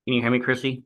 Can you hear me, Chrissy?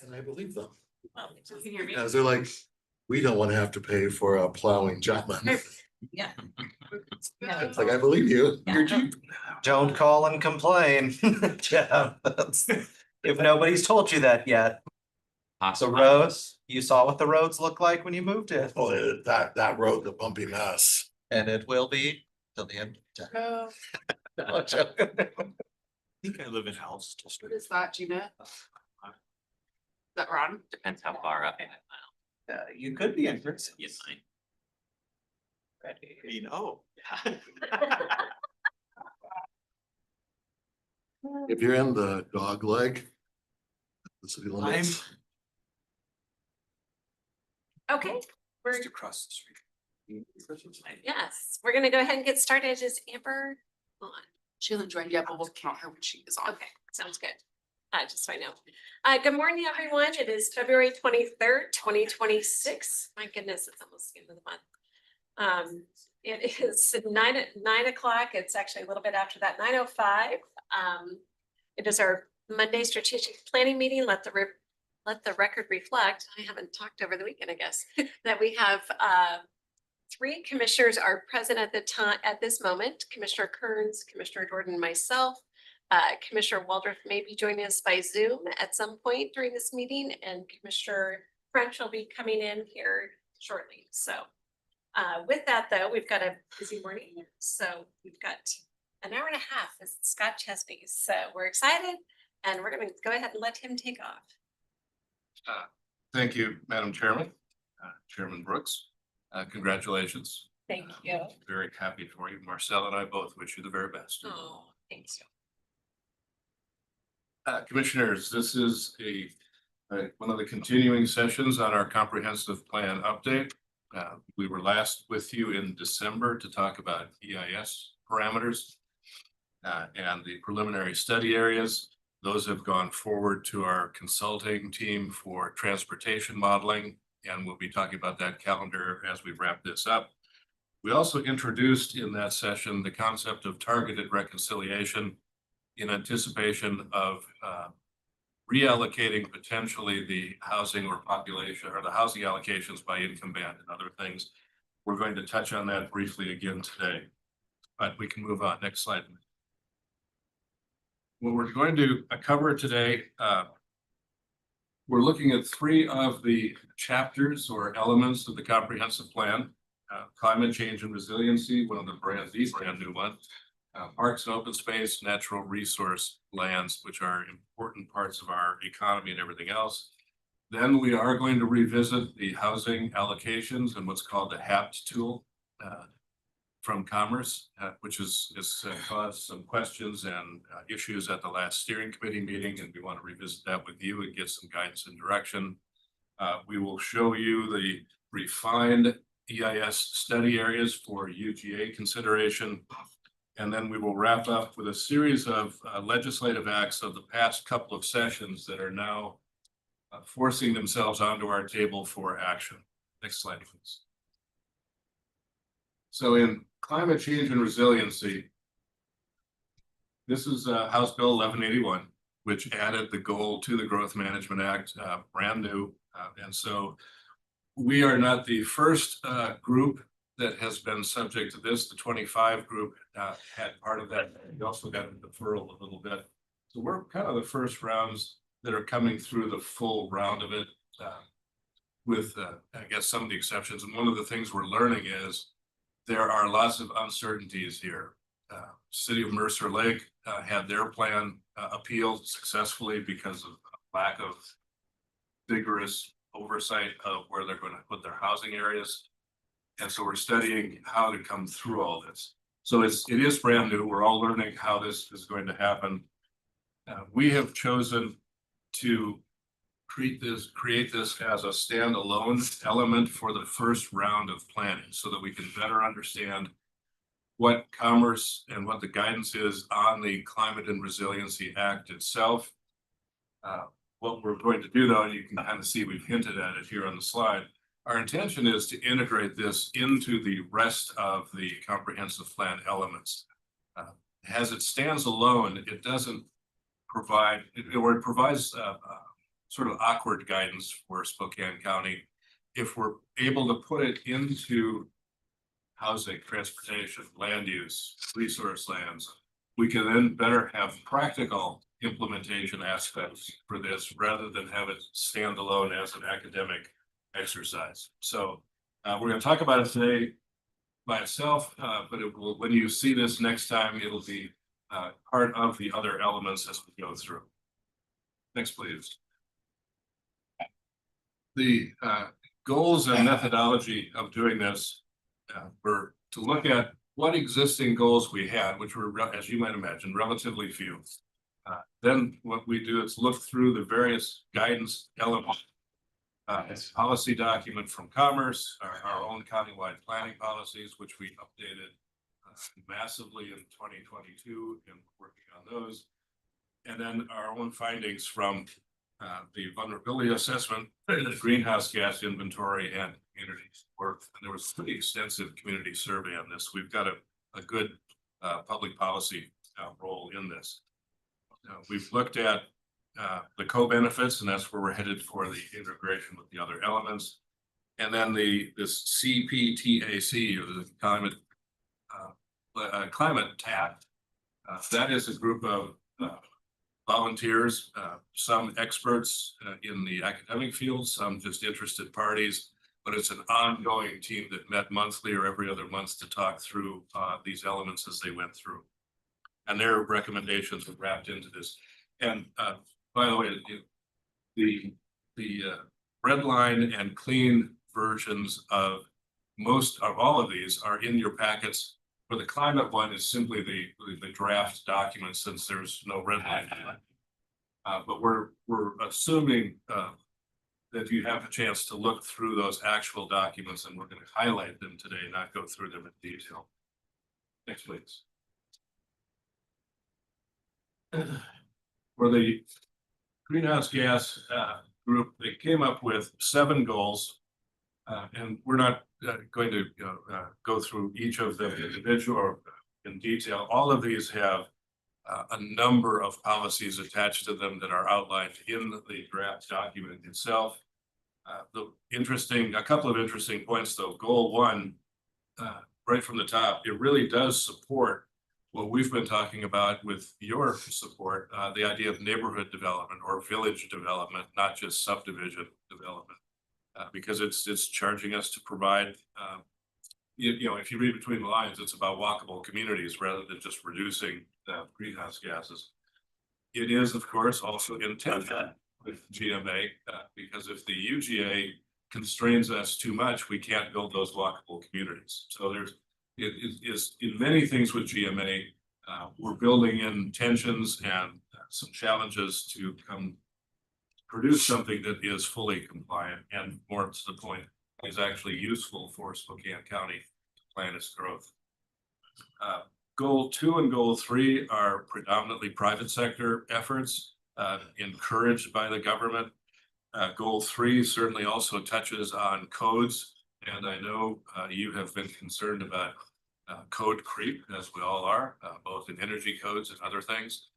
And I believe them, Well, you can hear me. because they're like, we don't want to have to pay for a plowing job. Yeah. It's like, I believe you, you're cheap. Don't call and complain, Jeff. If nobody's told you that yet. The roads, you saw what the roads look like when you moved it. Oh, that road, the bumpy mess. And it will be till the end. Oh, No, joking. I think I live in House what District. is that, Gina? Is that Ron? Depends how far up. You could be in Princeton. Yes, I. I mean, oh, yeah. If you're in the dog leg. The city limits. Okay, we're, Just across the street. yes, we're gonna go ahead and get started. Is Amber on? She'll join you, but we'll count her when she is on. Okay, sounds good. Just so I know. Good morning, everyone. It is February 23rd, 2026. My goodness, it's almost the end of the month. It is 9 o'clock. It's actually a little bit after that, 9:05. It is our Monday strategic planning meeting. Let the record reflect. I haven't talked over the weekend, I guess, that we have three commissioners are present at the time, at this moment. Commissioner Kearns, Commissioner Jordan, myself. Commissioner Waldorf may be joining us by Zoom at some point during this meeting, and Commissioner French will be coming in here shortly. So with that, though, we've got a busy morning. So we've got an hour and a half with Scott Chesney. So we're excited, and we're going to go ahead and let him take off. Thank you, Madam Chairman, Chairman Brooks. Congratulations. Thank you. Very happy for you. Marcel and I both wish you the very best. Oh, thanks. Commissioners, this is one of the continuing sessions on our comprehensive plan update. We were last with you in December to talk about EIS parameters and the preliminary study areas. Those have gone forward to our consulting team for transportation modeling, and we'll be talking about that calendar as we wrap this up. We also introduced in that session the concept of targeted reconciliation in anticipation of reallocating potentially the housing or population or the housing allocations by income band and other things. We're going to touch on that briefly again today, but we can move on. Next slide. What we're going to cover today, we're looking at three of the chapters or elements of the comprehensive plan. Climate change and resiliency, one of the brand new ones. Parks and open space, natural resource lands, which are important parts of our economy and everything else. Then we are going to revisit the housing allocations and what's called the HAPT tool from Commerce, which has caused some questions and issues at the last steering committee meeting, and we want to revisit that with you and get some guidance and direction. We will show you the refined EIS study areas for UGA consideration. And then we will wrap up with a series of legislative acts of the past couple of sessions that are now forcing themselves onto our table for action. Next slide, please. So in climate change and resiliency, this is House Bill 1181, which added the goal to the Growth Management Act, brand new. And so we are not the first group that has been subject to this. The 25 group had part of that. We also got a deferral a little bit. So we're kind of the first rounds that are coming through the full round of it with, I guess, some of the exceptions. And one of the things we're learning is there are lots of uncertainties here. City of Mercer Lake had their plan appealed successfully because of lack of vigorous oversight of where they're going to put their housing areas. And so we're studying how to come through all this. So it is brand new. We're all learning how this is going to happen. We have chosen to create this as a standalone element for the first round of planning so that we can better understand what Commerce and what the guidance is on the Climate and Resiliency Act itself. What we're going to do, though, and you can kind of see we've hinted at it here on the slide, our intention is to integrate this into the rest of the comprehensive plan elements. As it stands alone, it doesn't provide, or it provides sort of awkward guidance for Spokane County. If we're able to put it into housing, transportation, land use, resource lands, we can then better have practical implementation aspects for this rather than have it stand alone as an academic exercise. So we're going to talk about it today by itself, but it will, when you see this next time, it'll be part of the other elements as we go through. Next, please. The goals and methodology of doing this were to look at what existing goals we had, which were, as you might imagine, relatively few. Then what we do is look through the various guidance elements. Policy document from Commerce, our own countywide planning policies, which we updated massively in 2022 and working on those. And then our own findings from the vulnerability assessment, the greenhouse gas inventory, and community work. And there was a pretty extensive community survey on this. We've got a good public policy role in this. We've looked at the co-benefits, and that's where we're headed for the integration with the other elements. And then this CPTAC, or the climate TAC, that is a group of volunteers, some experts in the academic field, some just interested parties, but it's an ongoing team that met monthly or every other month to talk through these elements as they went through. And their recommendations were wrapped into this. And by the way, the red line and clean versions of most of all of these are in your packets. For the climate one is simply the draft document, since there's no red line. But we're assuming that you have a chance to look through those actual documents, and we're going to highlight them today, not go through them in detail. Next, please. For the greenhouse gas group, they came up with 7 goals, and we're not going to go through each of them individual or in detail. All of these have a number of policies attached to them that are outlined in the draft document itself. A couple of interesting points though. Goal 1, right from the top, it really does support what we've been talking about with your support, the idea of neighborhood development or village development, not just subdivision development, because it's charging us to provide, if you read between the lines, it's about walkable communities rather than just reducing greenhouse gases. It is, of course, also intended with GMA, because if the UGA constrains us too much, we can't build those walkable communities. So it is in many things with GMA, we're building in tensions and some challenges to produce something that is fully compliant and, more to the point, is actually useful for Spokane County to plan its growth. Goal 2 and goal 3 are predominantly private sector efforts, encouraged by the government. Goal 3 certainly also touches on codes, and I know you have been concerned about code creep, as we all are, both in energy codes and other things.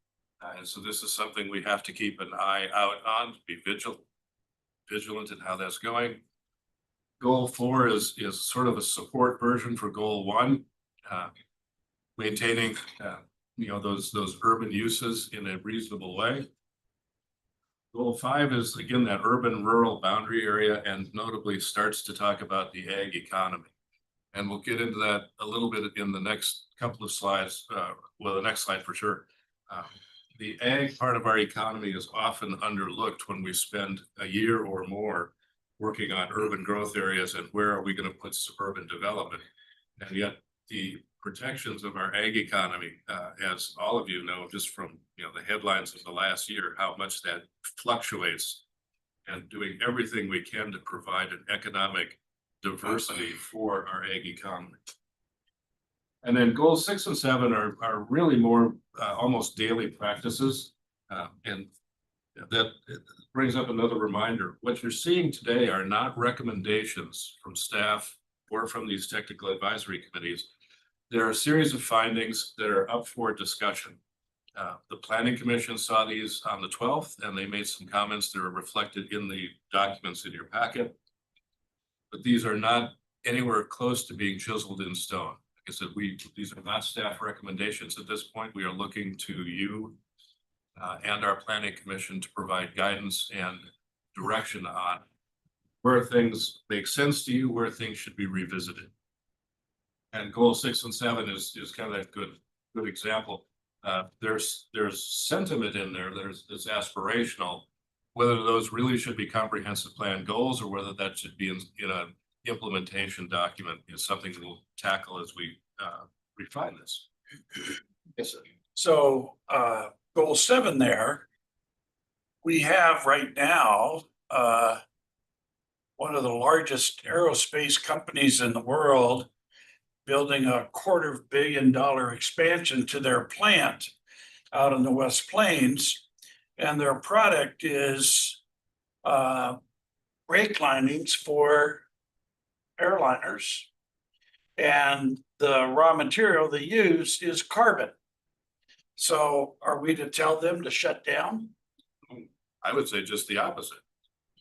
And so this is something we have to keep an eye out on, to be vigilant in how that's going. Goal 4 is sort of a support version for goal 1, maintaining those urban uses in a reasonable way. Goal 5 is again that urban rural boundary area, and notably starts to talk about the ag economy. And we'll get into that a little bit in the next couple of slides, well, the next slide for sure. The ag part of our economy is often underlooked when we spend a year or more working on urban growth areas and where are we going to put suburban development. And yet the protections of our ag economy, as all of you know, just from the headlines of the last year, how much that fluctuates, and doing everything we can to provide an economic diversity for our ag economy. And then goals 6 and 7 are really more almost daily practices. And that brings up another reminder. What you're seeing today are not recommendations from staff or from these technical advisory committees. There are a series of findings that are up for discussion. The Planning Commission saw these on the 12th, and they made some comments that are reflected in the documents in your packet. But these are not anywhere close to being chiseled in stone. Like I said, these are not staff recommendations at this point. We are looking to you and our Planning Commission to provide guidance and direction on where things make sense to you, where things should be revisited. And goal 6 and 7 is kind of that good example. There's sentiment in there. It's aspirational. Whether those really should be comprehensive plan goals or whether that should be in an implementation document is something that we'll tackle as we refine this. Yes, sir. So goal 7 there, we have right now one of the largest aerospace companies in the world building a $250 million expansion to their plant out in the West Plains. And their product is brake linings for airliners. And the raw material they use is carbon. So are we to tell them to shut down? I would say just the opposite.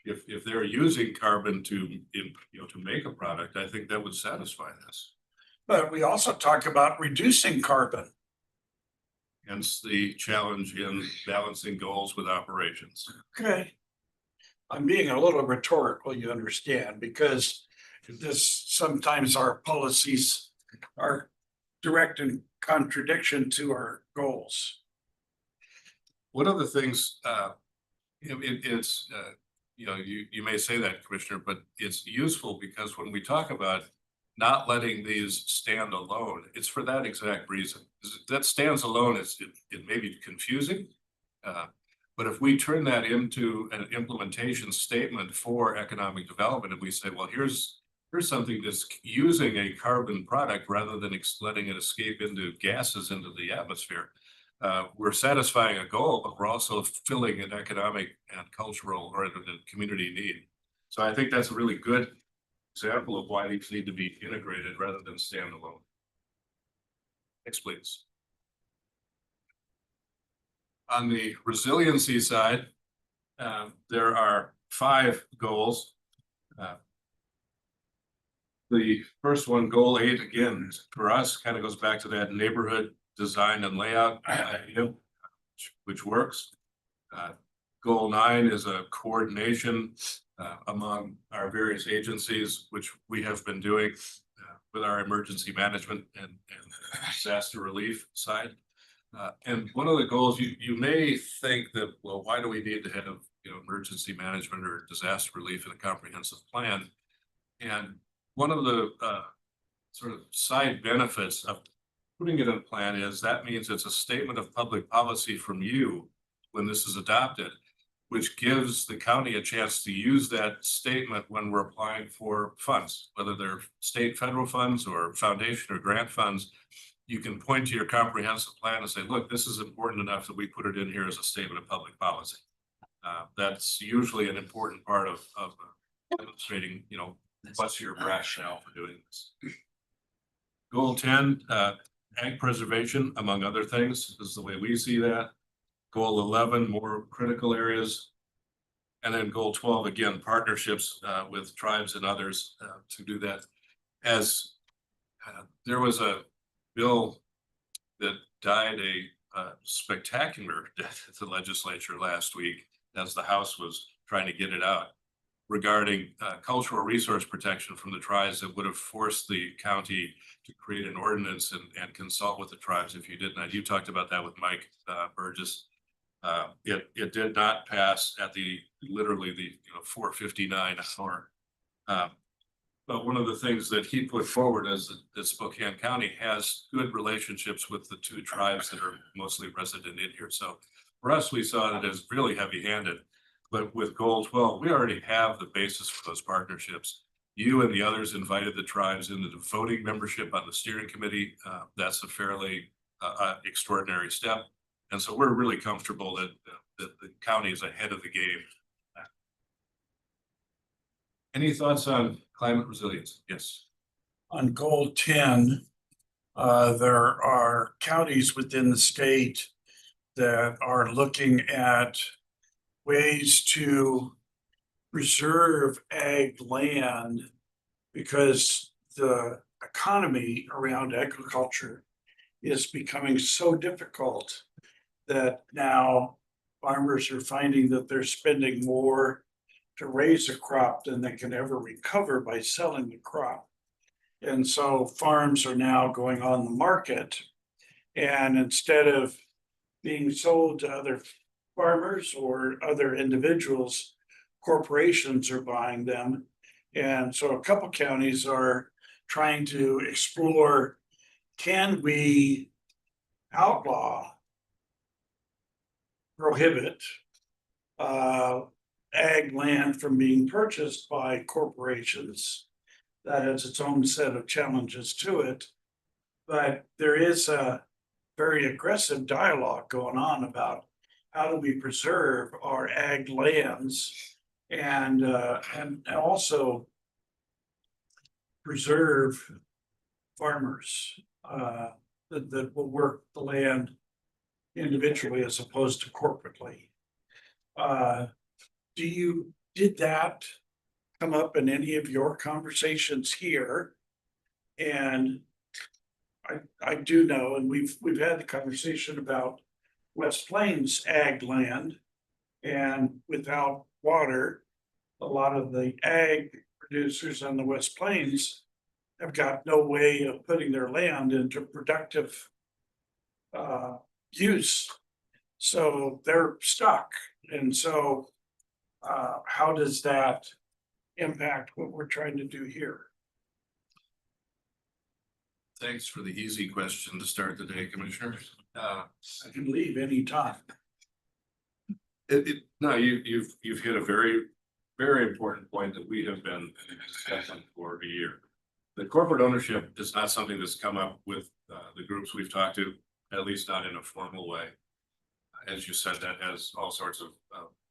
If they're using carbon to make a product, I think that would satisfy this. But we also talk about reducing carbon. Hence the challenge in balancing goals with operations. Okay. I'm being a little rhetorical, you understand, because this, sometimes our policies are direct in contradiction to our goals. One of the things, it's, you may say that, Commissioner, but it's useful because when we talk about not letting these stand alone, it's for that exact reason. That stands alone, it may be confusing. But if we turn that into an implementation statement for economic development, and we say, well, here's something that's using a carbon product rather than letting it escape into gases into the atmosphere. We're satisfying a goal, but we're also filling an economic and cultural or a community need. So I think that's a really good example of why these need to be integrated rather than standalone. Next, please. On the resiliency side, there are 5 goals. The first one, goal 8, again, for us, kind of goes back to that neighborhood design and layout idea, which works. Goal 9 is a coordination among our various agencies, which we have been doing with our emergency management and disaster relief side. And one of the goals, you may think that, well, why do we need to have emergency management or disaster relief in a comprehensive plan? And one of the sort of side benefits of putting it in a plan is that means it's a statement of public policy from you when this is adopted, which gives the county a chance to use that statement when we're applying for funds, whether they're state, federal funds or foundation or grant funds. You can point to your comprehensive plan and say, look, this is important enough that we put it in here as a statement of public policy. That's usually an important part of demonstrating, what's your rationale for doing this. Goal 10, ag preservation, among other things, is the way we see that. Goal 11, more critical areas. And then goal 12, again, partnerships with tribes and others to do that. As there was a bill that died a spectacular death at the legislature last week as the House was trying to get it out regarding cultural resource protection from the tribes that would have forced the county to create an ordinance and consult with the tribes if you did not. You talked about that with Mike Burgess. It did not pass at literally the 4:59 hour. But one of the things that he put forward is that Spokane County has good relationships with the 2 tribes that are mostly resident in here. So for us, we saw it as really heavy-handed. But with goal 12, we already have the basis for those partnerships. You and the others invited the tribes into the voting membership on the steering committee. That's a fairly extraordinary step. And so we're really comfortable that the county is ahead of the game. Any thoughts on climate resilience? Yes. On goal 10, there are counties within the state that are looking at ways to preserve ag land because the economy around agriculture is becoming so difficult that now farmers are finding that they're spending more to raise a crop than they can ever recover by selling the crop. And so farms are now going on the market, and instead of being sold to other farmers or other individuals, corporations are buying them. And so a couple counties are trying to explore, can we outlaw, prohibit ag land from being purchased by corporations? That has its own set of challenges to it. But there is a very aggressive dialogue going on about how do we preserve our ag lands and also preserve farmers that will work the land individually as opposed to corporately. Did that come up in any of your conversations here? And I do know, and we've had the conversation about West Plains ag land. And without water, a lot of the ag producers on the West Plains have got no way of putting their land into productive use. So they're stuck. And so how does that impact what we're trying to do here? Thanks for the easy question to start the day, Commissioners. I can leave anytime. No, you've hit a very, very important point that we have been discussing for a year. The corporate ownership is not something that's come up with the groups we've talked to, at least not in a formal way. As you said, that has all sorts of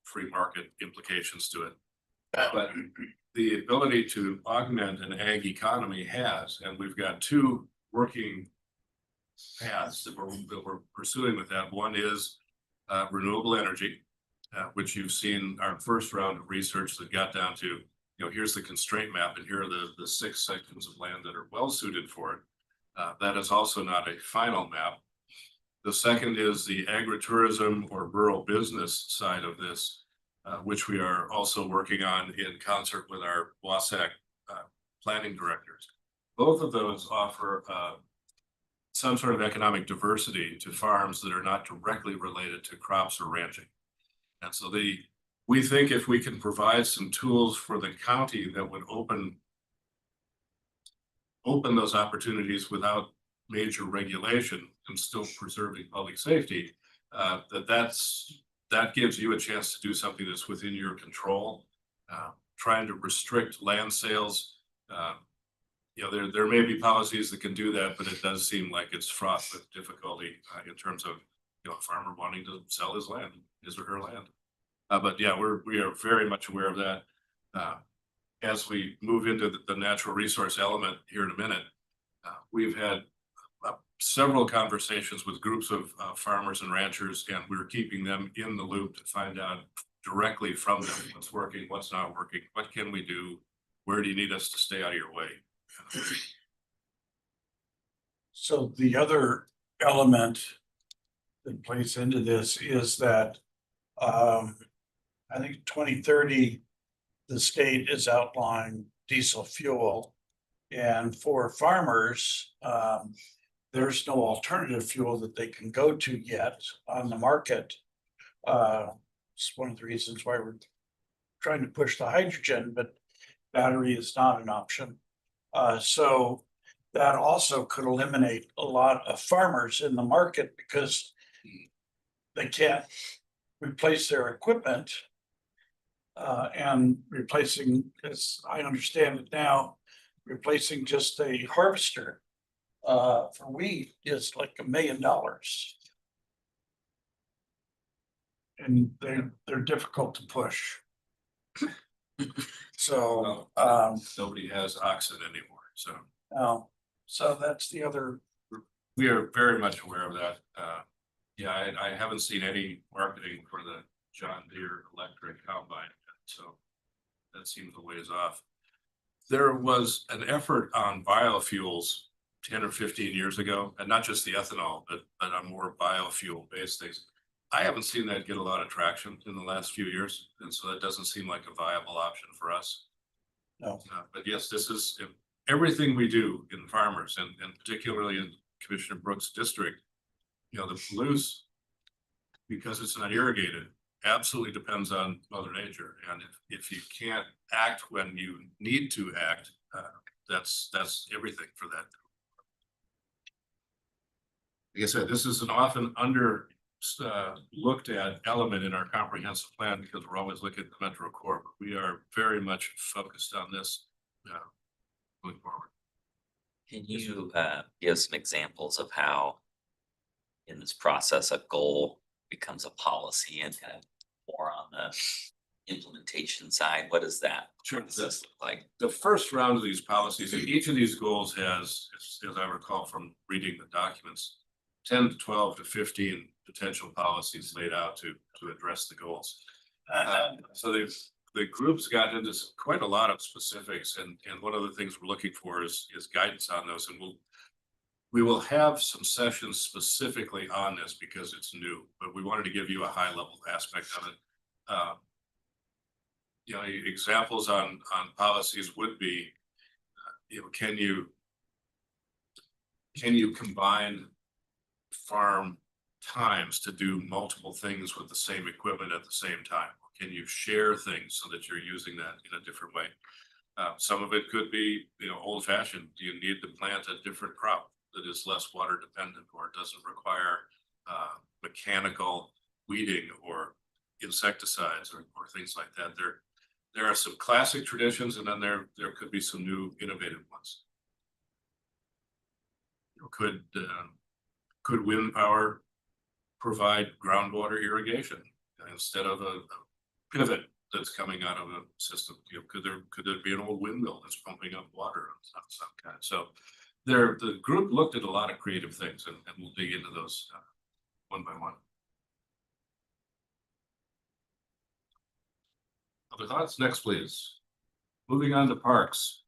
free market implications to it. But the ability to augment an ag economy has, and we've got two working paths that we're pursuing with that. One is renewable energy, which you've seen our first round of research that got down to, here's the constraint map and here are the 6 sections of land that are well suited for it. That is also not a final map. The second is the agritourism or rural business side of this, which we are also working on in concert with our WASAC planning directors. Both of those offer some sort of economic diversity to farms that are not directly related to crops or ranching. And so we think if we can provide some tools for the county that would open those opportunities without major regulation and still preserving public safety, that gives you a chance to do something that's within your control. Trying to restrict land sales, there may be policies that can do that, but it does seem like it's fraught with difficulty in terms of a farmer wanting to sell his or her land. But yeah, we are very much aware of that. As we move into the natural resource element here in a minute, we've had several conversations with groups of farmers and ranchers, and we're keeping them in the loop to find out directly from them what's working, what's not working, what can we do, where do you need us to stay out of your way. So the other element that plays into this is that I think 2030, the state is outlining diesel fuel. And for farmers, there's no alternative fuel that they can go to yet on the market. It's one of the reasons why we're trying to push the hydrogen, but battery is not an option. So that also could eliminate a lot of farmers in the market because they can't replace their equipment. And replacing, as I understand it now, replacing just a harvester for wheat is like $1 million. And they're difficult to push. So Nobody has oxen anymore, so that's the other. we are very much aware of that. Yeah, I haven't seen any marketing for the John Deere electric combine, so that seems a ways off. There was an effort on biofuels 10 or 15 years ago, and not just the ethanol, but on more biofuel based things. I haven't seen that get a lot of traction in the last few years, and so that doesn't seem like a viable option for us. No. But yes, this is everything we do in farmers, and particularly in Commissioner Brooks' district. The Palouse, because it's not irrigated, absolutely depends on Mother Nature, and if you can't act when you need to act, that's everything for that. Like I said, this is an often looked at element in our comprehensive plan because we're always looking at the Metro Core, but we are very much focused on this going forward. Can you give some examples of how in this process a goal becomes a policy and kind of more on the implementation side? What does that process look like? The first round of these policies, each of these goals has, as I recall from reading the documents, 10 to 12 to 15 potential policies laid out to address the goals. So the groups got into quite a lot of specifics, and one of the things we're looking for is guidance on those, and we will have some sessions specifically on this because it's new, but we wanted to give you a high level aspect of it. You know, examples on policies would be, you know, can you combine farm times to do multiple things with the same equipment at the same time? Can you share things so that you're using that in a different way? Some of it could be, you know, old fashioned. Do you need to plant a different crop that is less water dependent or doesn't require mechanical weeding or insecticides or things like that? There are some classic traditions, and then there could be some new innovative ones. You know, could wind power provide groundwater irrigation instead of a pivot that's coming out of a system? You know, could there be an old windmill that's pumping up water of some kind? So the group looked at a lot of creative things, and we'll dig into those one by one. Other thoughts? Next, please. Moving on to parks.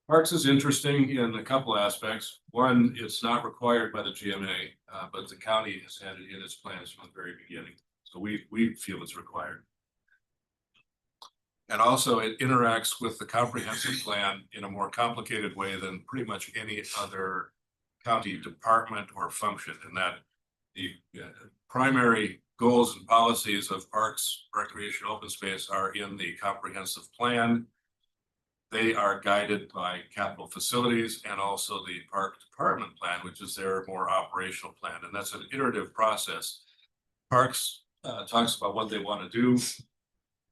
Parks is interesting in a couple aspects. One, it's not required by the GMA, but the county has had it in its plans from the very beginning. So we feel it's required. And also it interacts with the comprehensive plan in a more complicated way than pretty much any other county department or function, in that the primary goals and policies of parks, recreation, open space are in the comprehensive plan. They are guided by capital facilities and also the park department plan, which is their more operational plan. And that's an iterative process. Parks talks about what they want to do.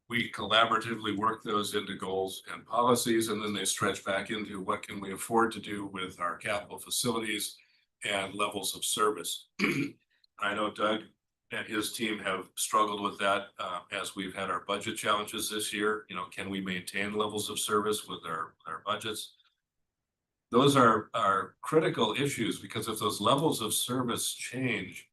We collaboratively work those into goals and policies, and then they stretch back into what can we afford to do with our capital facilities and levels of service. I know Doug and his team have struggled with that as we've had our budget challenges this year. You know, can we maintain levels of service with our budgets? Those are critical issues, because if those levels of service change,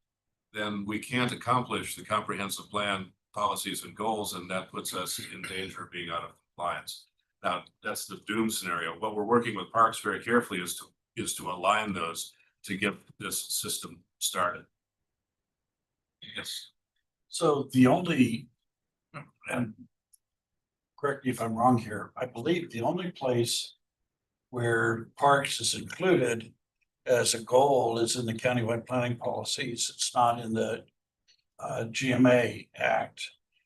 then we can't accomplish the comprehensive plan, policies, and goals, and that puts us in danger of being out of compliance. Now, that's the doom scenario. What we're working with parks very carefully is to align those to get this system started. Yes. So the only, and correct me if I'm wrong here, I believe the only place where parks is included as a goal is in the countywide planning policies. It's not in the GMA Act.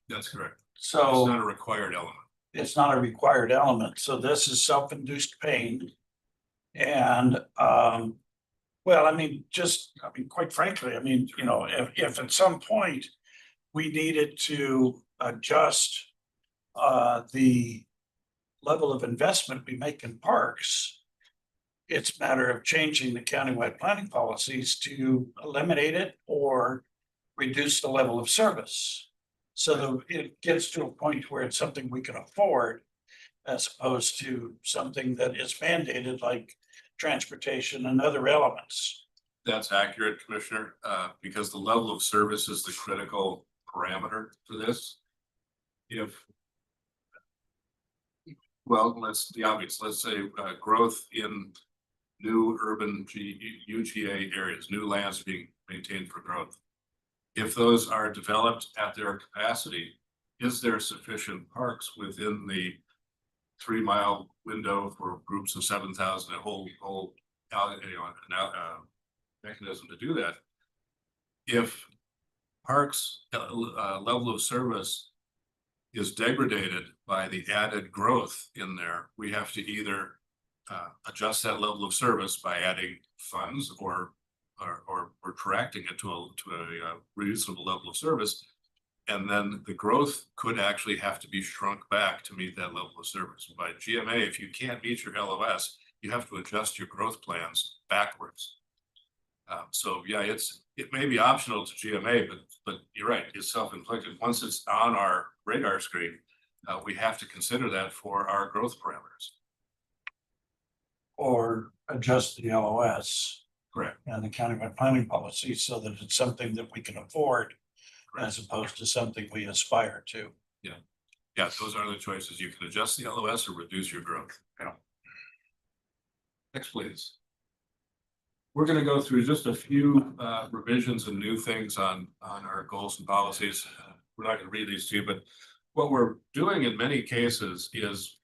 That's correct. So It's not a required element. it's not a required element. So this is self-induced pain. And well, I mean, quite frankly, I mean, you know, if at some point we needed to adjust the level of investment we make in parks, it's a matter of changing the countywide planning policies to eliminate it or reduce the level of service. So that it gets to a point where it's something we can afford, as opposed to something that is mandated, like transportation and other elements. That's accurate, Commissioner, because the level of service is the critical parameter for this. Well, let's be obvious. Let's say growth in new urban UGA areas, new lands being maintained for growth. If those are developed at their capacity, is there sufficient parks within the 3-mile window for groups of 7,000, a whole mechanism to do that? If parks level of service is degraded by the added growth in there, we have to either adjust that level of service by adding funds or correcting it to a reasonable level of service. And then the growth could actually have to be shrunk back to meet that level of service. By GMA, if you can't meet your LOS, you have to adjust your growth plans backwards. So yeah, it may be optional to GMA, but you're right, it's self-inflicted. Once it's on our radar screen, we have to consider that for our growth parameters. Or adjust the LOS. Correct. and the countywide planning policy so that it's something that we can afford as opposed to something we aspire to. Yeah, those are the choices. You can adjust the LOS or reduce your growth. Yeah. Next, please. We're gonna go through just a few revisions and new things on our goals and policies. We're not gonna read these to you, but what we're doing in many cases is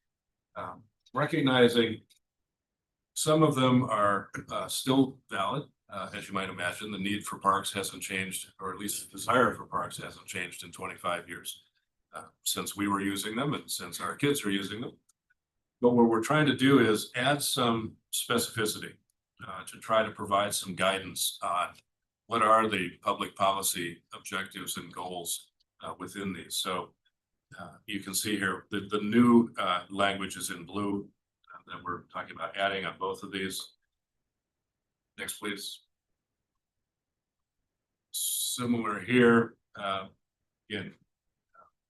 recognizing some of them are still valid. As you might imagine, the need for parks hasn't changed, or at least the desire for parks hasn't changed in 25 years. Since we were using them and since our kids are using them. But what we're trying to do is add some specificity to try to provide some guidance on what are the public policy objectives and goals within these. So you can see here that the new language is in blue that we're talking about adding on both of these. Next, please. Similar here, again.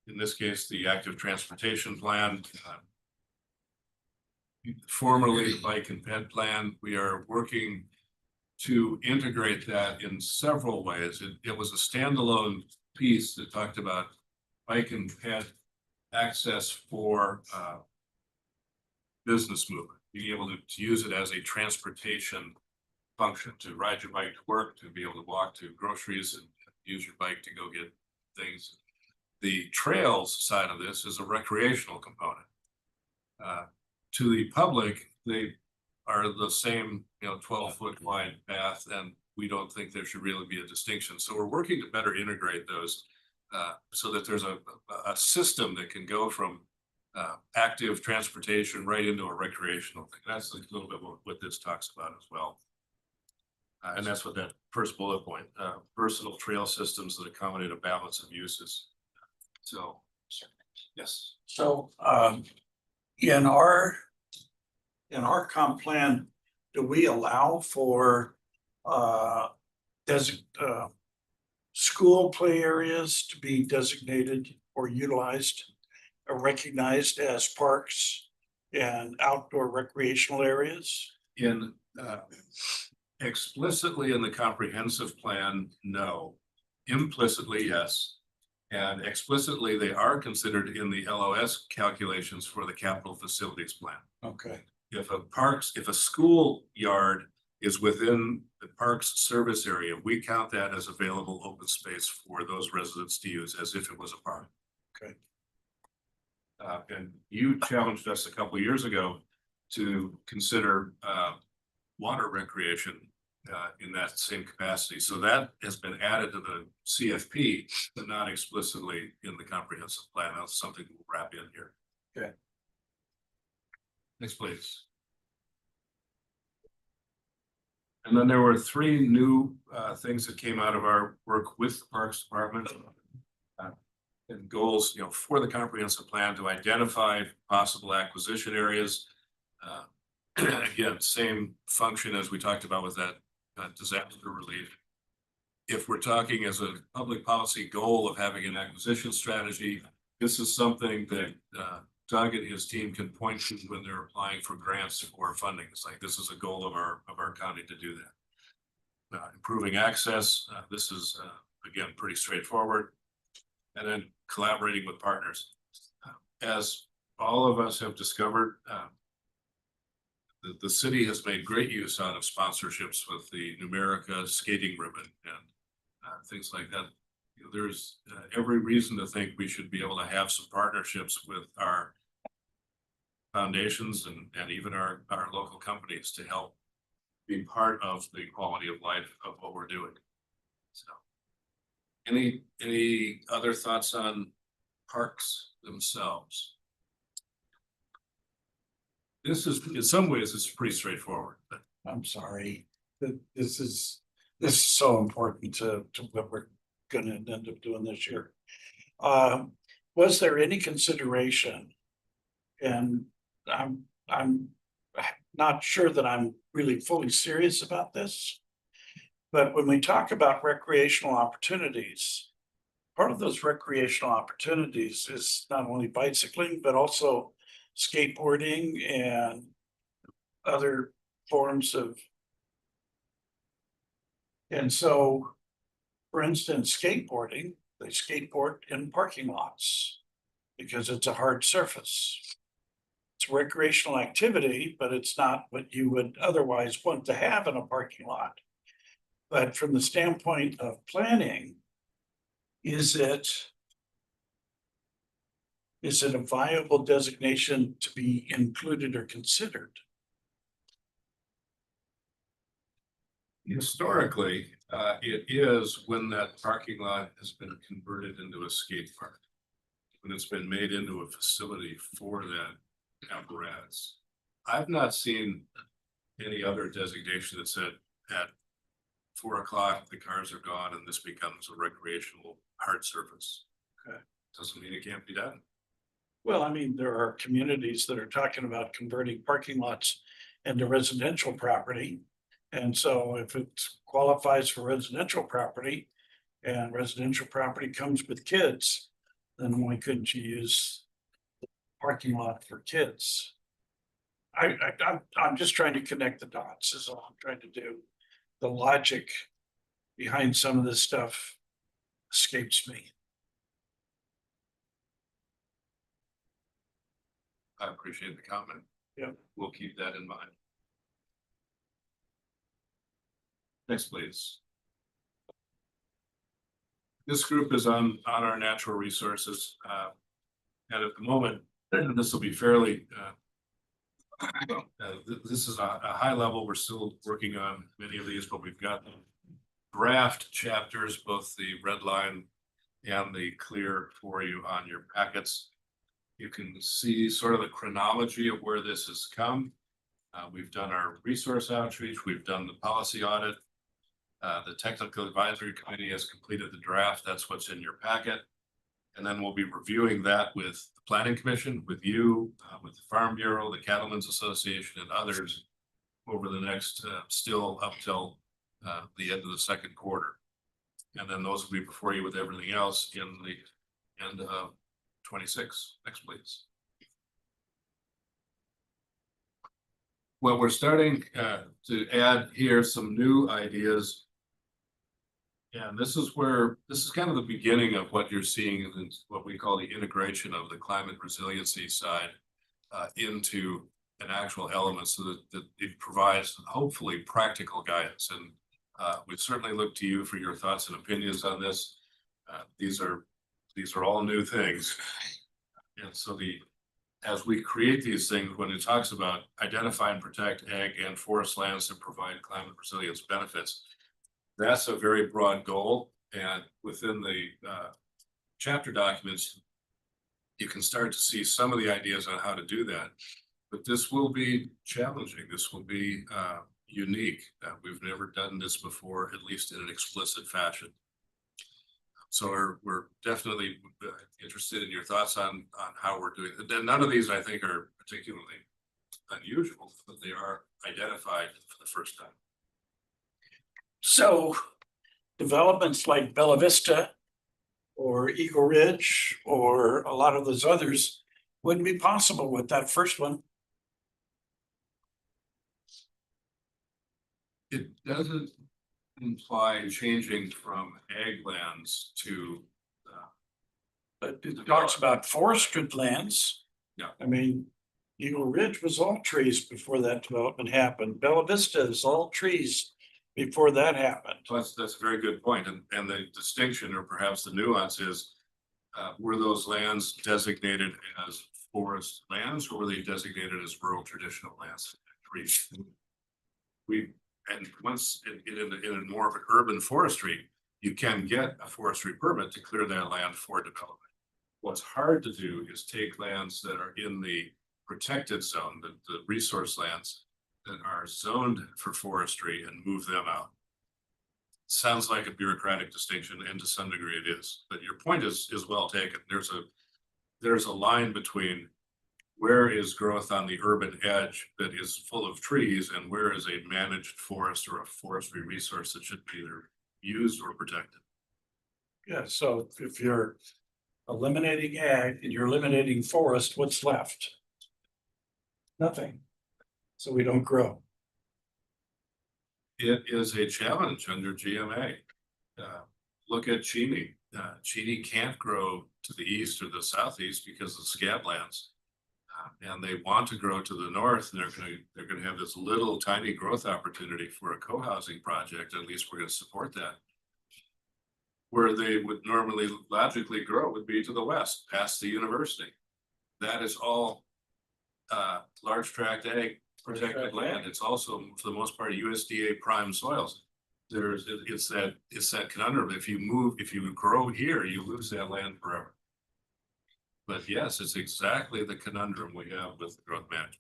In this case, the active transportation plan. Formerly bike and ped plan, we are working to integrate that in several ways. It was a standalone piece that talked about bike and ped access for business movement, being able to use it as a transportation function, to ride your bike to work, to be able to walk to groceries and use your bike to go get things. The trails side of this is a recreational component. To the public, they are the same, 12-foot wide path, and we don't think there should really be a distinction. So we're working to better integrate those so that there's a system that can go from active transportation right into a recreational thing. That's a little bit what this talks about as well. And that's what that first bullet point, versatile trail systems that accommodate a balance of uses. So, yes. So in our comp plan, do we allow for school play areas to be designated or utilized or recognized as parks and outdoor recreational areas? In explicitly in the comprehensive plan, no. Implicitly, yes. And explicitly, they are considered in the LOS calculations for the capital facilities plan. Okay. If a school yard is within the park's service area, we count that as available open space for those residents to use as if it was a park. Okay. And you challenged us a couple of years ago to consider water recreation in that same capacity. So that has been added to the CFP, but not explicitly in the comprehensive plan. That's something we'll wrap in here. Okay. Next, please. And then there were three new things that came out of our work with the Parks Department. And goals, for the comprehensive plan to identify possible acquisition areas. Again, same function as we talked about with that disaster relief. If we're talking as a public policy goal of having an acquisition strategy, this is something that Doug and his team can point to when they're applying for grants or funding. It's like, this is a goal of our county to do that. Improving access, this is again pretty straightforward. And then collaborating with partners. As all of us have discovered, the city has made great use out of sponsorships with the Numerica skating ribbon and things like that. There's every reason to think we should be able to have some partnerships with our foundations and even our local companies to help be part of the quality of life of what we're doing. So. Any other thoughts on parks themselves? This is, in some ways, it's pretty straightforward, but I'm sorry, this is so important to what we're gonna end up doing this year. Was there any consideration? And I'm not sure that I'm really fully serious about this. But when we talk about recreational opportunities, part of those recreational opportunities is not only bicycling, but also skateboarding and other forms of And so, for instance, skateboarding, they skateboard in parking lots because it's a hard surface. It's recreational activity, but it's not what you would otherwise want to have in a parking lot. But from the standpoint of planning, is it a viable designation to be included or considered? Historically, it is when that parking lot has been converted into a skate park. When it's been made into a facility for that apparatus. I've not seen any other designation that said at 4 o'clock, the cars are gone and this becomes a recreational hard surface. Okay. Doesn't mean it can't be done. Well, I mean, there are communities that are talking about converting parking lots into residential property. And so if it qualifies for residential property and residential property comes with kids, then why couldn't you use the parking lot for kids? I'm just trying to connect the dots is all I'm trying to do. The logic behind some of this stuff escapes me. I appreciate the comment. Yeah. We'll keep that in mind. Next, please. This group is on our natural resources. And at the moment, this will be fairly, this is a high level. We're still working on many of these, but we've got draft chapters, both the red line and the clear for you on your packets. You can see sort of the chronology of where this has come. We've done our resource outreach. We've done the policy audit. The technical advisory committee has completed the draft. That's what's in your packet. And then we'll be reviewing that with the planning commission, with you, with the Farm Bureau, the Cattlemen's Association and others over the next, still up till the end of the second quarter. And then those will be before you with everything else in the end of 26. Next, please. Well, we're starting to add here some new ideas. And this is kind of the beginning of what you're seeing in what we call the integration of the climate resiliency side into an actual element so that it provides hopefully practical guidance. And we certainly look to you for your thoughts and opinions on this. These are all new things. And so as we create these things, when it talks about identify and protect ag and forest lands that provide climate resilience benefits, that's a very broad goal. And within the chapter documents, you can start to see some of the ideas on how to do that. But this will be challenging. This will be unique. We've never done this before, at least in an explicit fashion. So we're definitely interested in your thoughts on how we're doing it. None of these, I think, are particularly unusual, but they are identified for the first time. So developments like Bella Vista or Eagle Ridge or a lot of those others wouldn't be possible with that first one. It doesn't imply changing from ag lands to But it talks about forested lands. Yeah. I mean, Eagle Ridge was all trees before that development happened. Bella Vista is all trees before that happened. that's a very good point. And the distinction, or perhaps the nuance, is were those lands designated as forest lands, or were they designated as rural traditional lands? And once in more of an urban forestry, you can get a forestry permit to clear that land for development. What's hard to do is take lands that are in the protected zone, the resource lands that are zoned for forestry, and move them out. Sounds like a bureaucratic distinction, and to some degree it is, but your point is well taken. There's a line between where is growth on the urban edge that is full of trees, and where is a managed forest or a forestry resource that should be either used or protected. Yeah, so if you're eliminating ag and you're eliminating forest, what's left? Nothing. So we don't grow. it is a challenge under GMA. Look at Cheney. Cheney can't grow to the east or the southeast because of scablands. And they want to grow to the north, and they're gonna have this little tiny growth opportunity for a co-housing project. At least we're gonna support that. Where they would normally logically grow would be to the west, past the university. That is all large tract ag protected land. It's also, for the most part, USDA prime soils. It's that conundrum. If you grow here, you lose that land forever. But yes, it's exactly the conundrum we have with the growth management.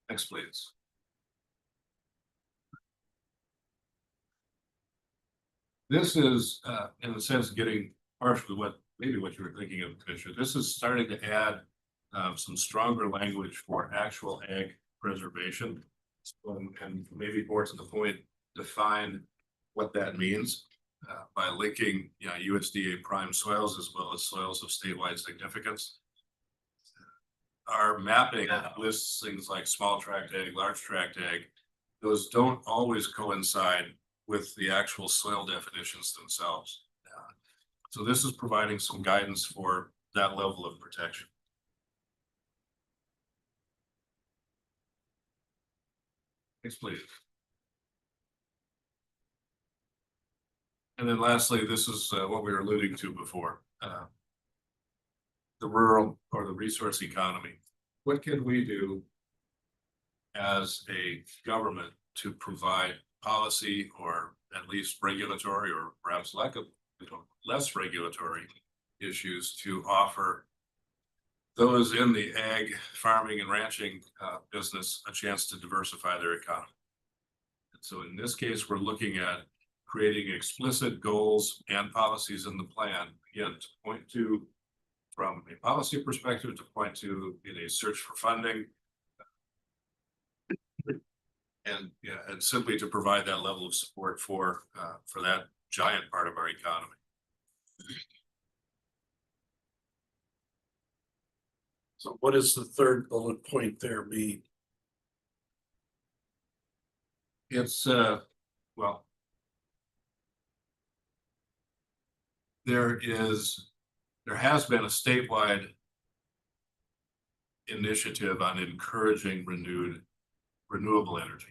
Next, please. This is, in a sense, getting partially maybe what you were thinking of, Commissioner. This is starting to add some stronger language for actual ag preservation. And maybe more to the point, define what that means by linking, USDA prime soils as well as soils of statewide significance. Our mapping lists things like small tract ag, large tract ag. Those don't always coincide with the actual soil definitions themselves. So this is providing some guidance for that level of protection. Next, please. And then lastly, this is what we were alluding to before. The rural or the resource economy. What can we do as a government to provide policy or at least regulatory or perhaps lack of less regulatory issues to offer those in the ag, farming and ranching business a chance to diversify their economy? And so in this case, we're looking at creating explicit goals and policies in the plan, again, to point to, from a policy perspective, to point to in a search for funding, and simply to provide that level of support for that giant part of our economy. So what is the third bullet point there mean? It's well, there has been a statewide initiative on encouraging renewable energy.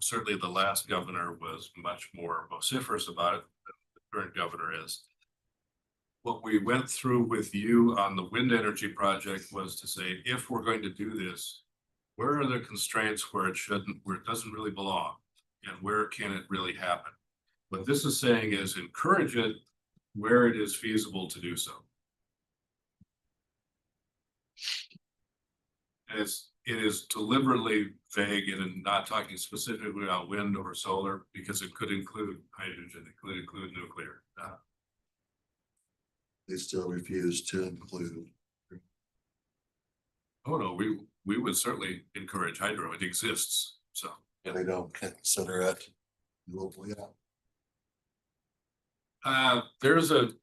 Certainly the last governor was much more vociferous about it than the current governor is. What we went through with you on the wind energy project was to say, if we're going to do this, where are the constraints where it doesn't really belong, and where can it really happen? What this is saying is encourage it where it is feasible to do so. And it is deliberately vague and not talking specifically about wind or solar, because it could include hydrogen, it could include nuclear. They still refuse to include. Oh no, we would certainly encourage hydro. It exists, so. They don't consider it globally yet. There's a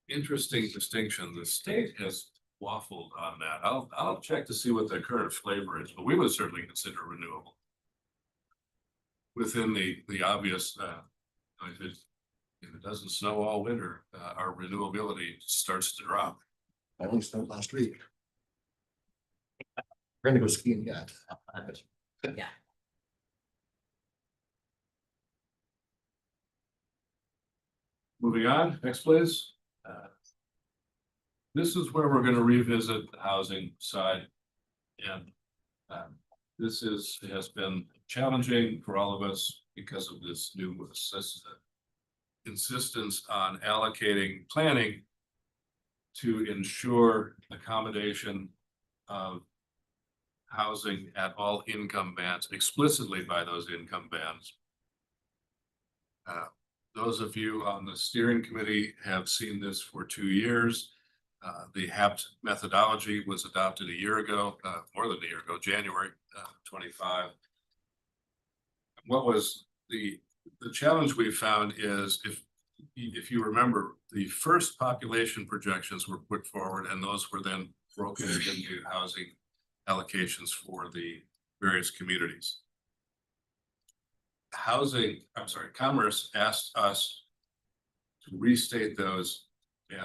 interesting distinction. The state has waffled on that. I'll check to see what the current flavor is, but we would certainly consider renewable within the obvious. If it doesn't snow all winter, our renewability starts to drop. I only spent last week. We're gonna go skiing yet. Yeah. Moving on, next please. This is where we're going to revisit the housing side. And this has been challenging for all of us because of this new insistence on allocating planning to ensure accommodation of housing at all income bands, explicitly by those income bands. Those of you on the steering committee have seen this for 2 years. The HAPT methodology was adopted a year ago, more than a year ago, January 25. What was the challenge we found is if you remember, the first population projections were put forward, and those were then broken into housing allocations for the various communities. Commerce asked us to restate those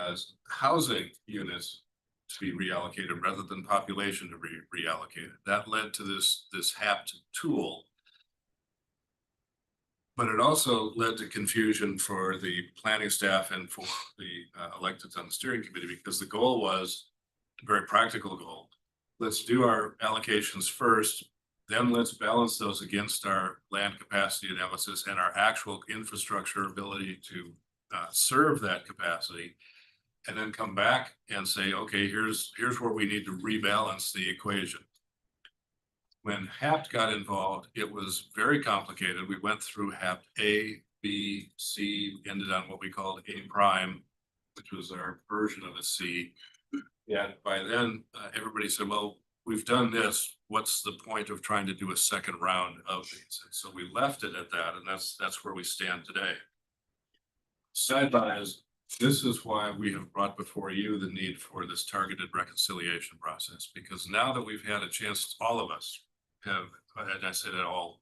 as housing units to be reallocated rather than population to be reallocated. That led to this HAPT tool. But it also led to confusion for the planning staff and for the electeds on the steering committee, because the goal was a very practical goal. Let's do our allocations first, then let's balance those against our land capacity analysis and our actual infrastructure ability to serve that capacity. And then come back and say, okay, here's where we need to rebalance the equation. When HAPT got involved, it was very complicated. We went through HAPT A, B, C, ended on what we called A prime, which was our version of a C. Yeah, by then, everybody said, well, we've done this. What's the point of trying to do a second round of these? And so we left it at that, and that's where we stand today. Sidebar, this is why we have brought before you the need for this targeted reconciliation process, because now that we've had a chance, all of us have, and I said it all,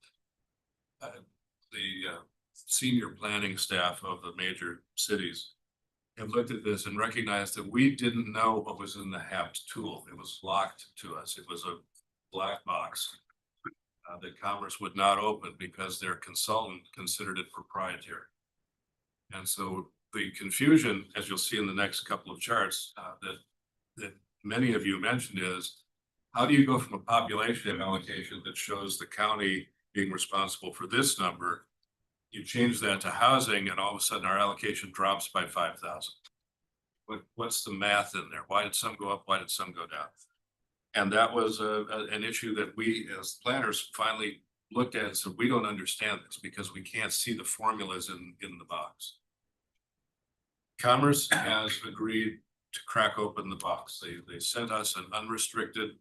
the senior planning staff of the major cities have looked at this and recognized that we didn't know what was in the HAPT tool. It was locked to us. It was a black box that Commerce would not open because their consultant considered it proprietary. And so the confusion, as you'll see in the next couple of charts that many of you mentioned, is how do you go from a population allocation that shows the county being responsible for this number? You change that to housing and all of a sudden our allocation drops by 5,000. What's the math in there? Why did some go up? Why did some go down? And that was an issue that we as planners finally looked at and said, we don't understand this because we can't see the formulas in the box. Commerce has agreed to crack open the box. They sent us an unrestricted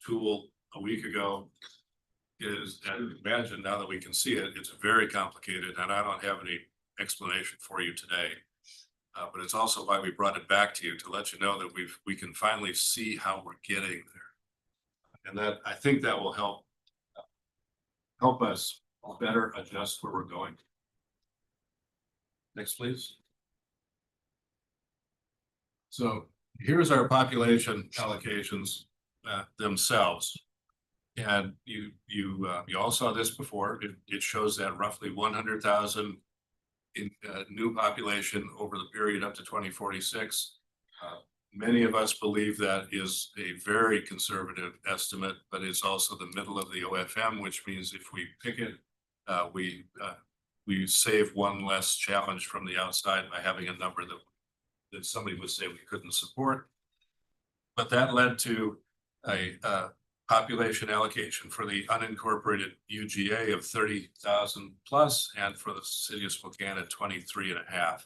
tool a week ago. Imagine now that we can see it, it's very complicated, and I don't have any explanation for you today. But it's also why we brought it back to you, to let you know that we can finally see how we're getting there, and that I think that will help us better adjust where we're going. Next, please. So here's our population allocations themselves. And you all saw this before. It shows that roughly 100,000 in new population over the period up to 2046. Many of us believe that is a very conservative estimate, but it's also the middle of the OFM, which means if we pick it, we save one less challenge from the outside by having a number that somebody would say we couldn't support. But that led to a population allocation for the unincorporated UGA of 30,000 plus, and for the city of Spokane at 23.5.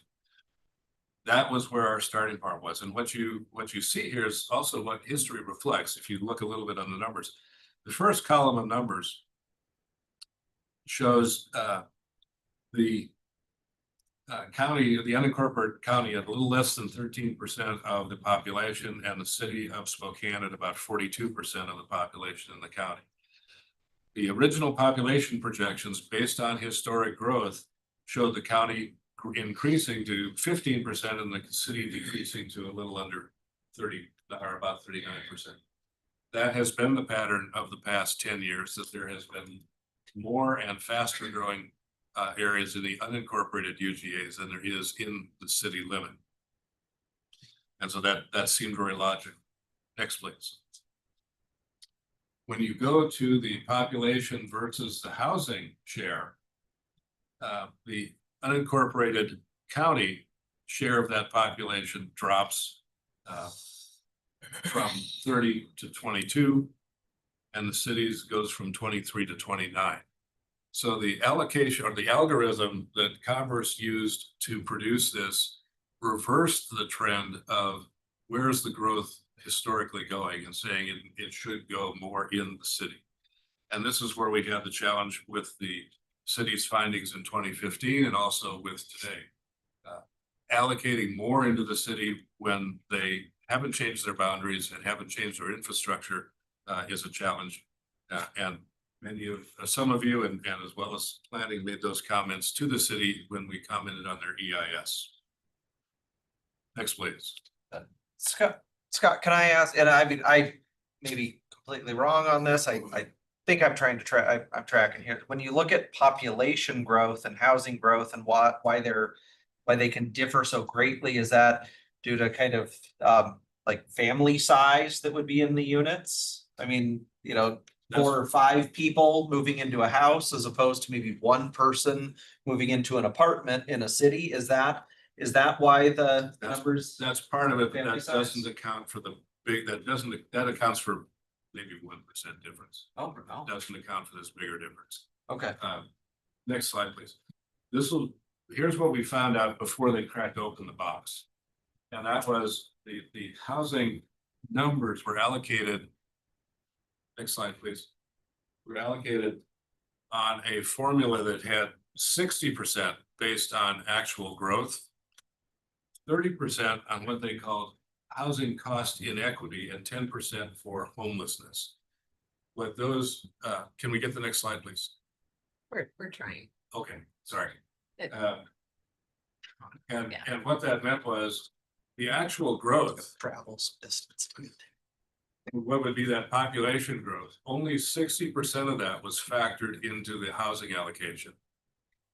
That was where our starting point was. And what you see here is also what history reflects. If you look a little bit on the numbers, the first column of numbers shows the county, the unincorporated county at a little less than 13% of the population, and the city of Spokane at about 42% of the population in the county. The original population projections based on historic growth showed the county increasing to 15% and the city decreasing to a little under 30 or about 39%. That has been the pattern of the past 10 years, that there has been more and faster growing areas in the unincorporated UGAs than there is in the city limit. And so that seemed very logical. Next, please. When you go to the population versus the housing share, the unincorporated county share of that population drops from 30 to 22, and the cities goes from 23 to 29. So the allocation or the algorithm that Commerce used to produce this reversed the trend of where's the growth historically going, and saying it should go more in the city. And this is where we had the challenge with the city's findings in 2015 and also with today. Allocating more into the city when they haven't changed their boundaries and haven't changed their infrastructure is a challenge. And some of you and as well as planning made those comments to the city when we commented on their EIS. Next, please. Scott, can I ask, and I mean, I may be completely wrong on this, I think I'm trying to track, I'm tracking here. When you look at population growth and housing growth and why they can differ so greatly, is that due to kind of like family size that would be in the units? I mean, you know, 4 or 5 people moving into a house as opposed to maybe one person moving into an apartment in a city, is that why the numbers? That's part of it, but Family that size? doesn't account for the big, that accounts for maybe 1% difference. Oh, no. Doesn't account for this bigger difference. Okay. Next slide, please. Here's what we found out before they cracked open the box. And that was the housing numbers were allocated. Next slide, please. Were allocated on a formula that had 60% based on actual growth, 30% on what they called housing cost inequity, and 10% for homelessness. What those, can we get the next slide, please? We're trying. Okay, sorry. It- And Yeah. what that meant was the actual growth, Travels distance. what would be that population growth, only 60% of that was factored into the housing allocation.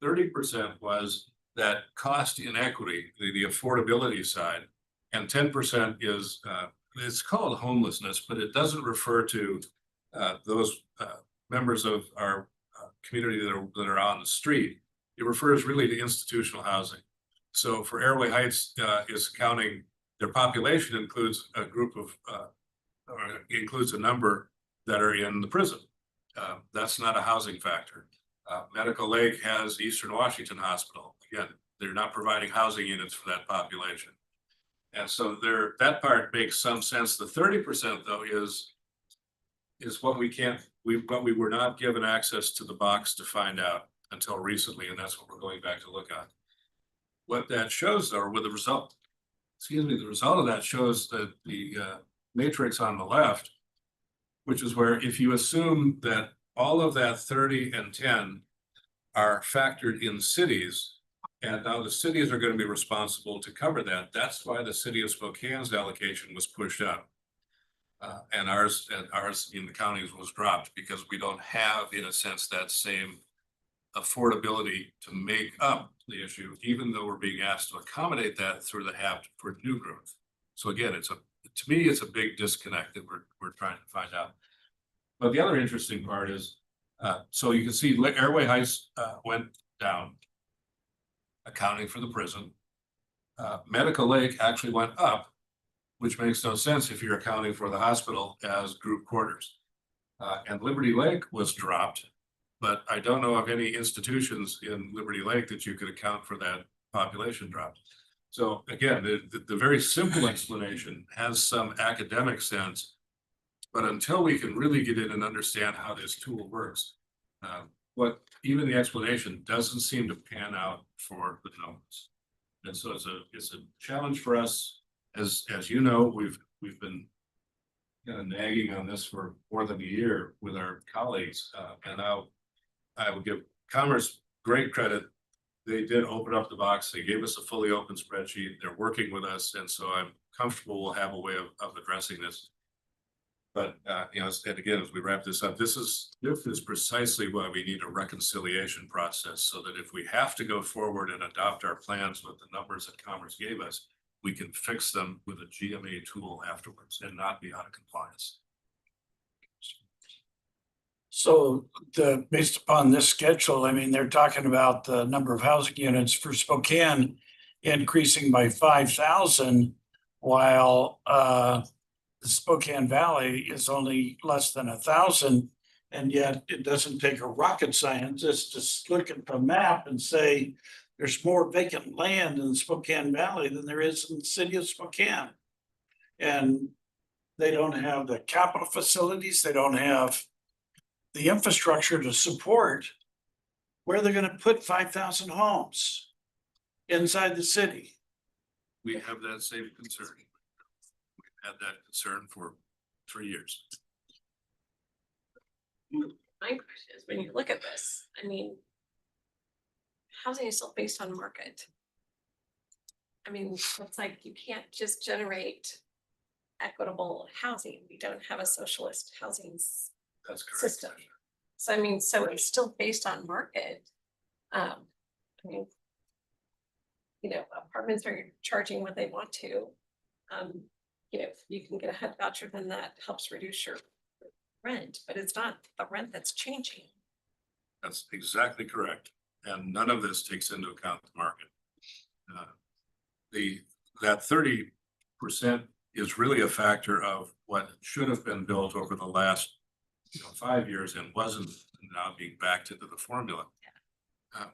30% was that cost inequity, the affordability side, and 10% is it's called homelessness, but it doesn't refer to those members of our community that are on the street. It refers really to institutional housing. So for Airway Heights is counting, their population includes a group of or includes a number that are in the prison. That's not a housing factor. Medical Lake has Eastern Washington Hospital. Again, they're not providing housing units for that population. And so that part makes some sense. The 30% though is what we were not given access to the box to find out until recently, and that's what we're going back to look at. What that shows though, with the result of that shows that the matrix on the left, which is where if you assume that all of that 30 and 10 are factored in cities, and now the cities are going to be responsible to cover that. That's why the city of Spokane's allocation was pushed up. And ours in the counties was dropped because we don't have, in a sense, that same affordability to make up the issue, even though we're being asked to accommodate that through the HAP for new growth. So again, to me, it's a big disconnect that we're trying to find out. But the other interesting part is, so you can see Airway Heights went down, accounting for the prison. Medical Lake actually went up, which makes no sense if you're accounting for the hospital as group quarters. And Liberty Lake was dropped, but I don't know of any institutions in Liberty Lake that you could account for that population drop. So again, the very simple explanation has some academic sense, but until we can really get in and understand how this tool works, what even the explanation doesn't seem to pan out for the numbers. And so it's a challenge for us. As you know, we've been kind of nagging on this for more than a year with our colleagues, and now I will give Commerce great credit. They did open up the box. They gave us a fully open spreadsheet. They're working with us, and so I'm comfortable we'll have a way of addressing this. But you know, and again, as we wrap this up, this is precisely why we need a reconciliation process, so that if we have to go forward and adopt our plans with the numbers that Commerce gave us, we can fix them with a GMA tool afterwards and not be out of compliance. So based upon this schedule, I mean, they're talking about the number of housing units for Spokane increasing by 5,000, while the Spokane Valley is only less than 1,000. And yet it doesn't take a rocket scientist to look at the map and say there's more vacant land in Spokane Valley than there is in the city of Spokane. And they don't have the capital facilities, they don't have the infrastructure to support where they're gonna put 5,000 homes inside the city. We have that same concern. We've had that concern for 3 years. my question is, when you look at this, I mean, housing is still based on market. I mean, it's like you can't just generate equitable housing. We don't have a socialist housing That's correct. system. So I mean, so it's still based on market. I mean, you know, apartments are charging what they want to. You know, if you can get a HUD voucher, then that helps reduce your rent, but it's not the rent that's changing. That's exactly correct. And none of this takes into account the market. That 30% is really a factor of what should have been built over the last 5 years and wasn't, now being backed into the formula.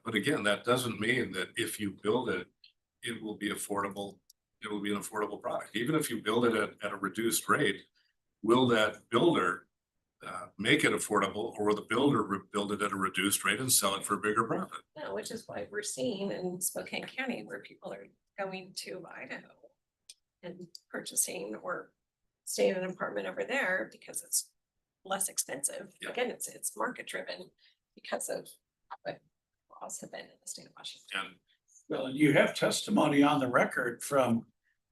But again, that doesn't mean that if you build it, it will be affordable. It will be an affordable product. Even if you build it at a reduced rate, will that builder make it affordable, or will the builder build it at a reduced rate and sell it for a bigger profit? No, which is why we're seeing in Spokane County where people are going to Idaho and purchasing or staying in an apartment over there because it's less expensive. Yeah. Again, it's market driven because of what laws have been in the state of Washington. And Well, you have testimony on the record from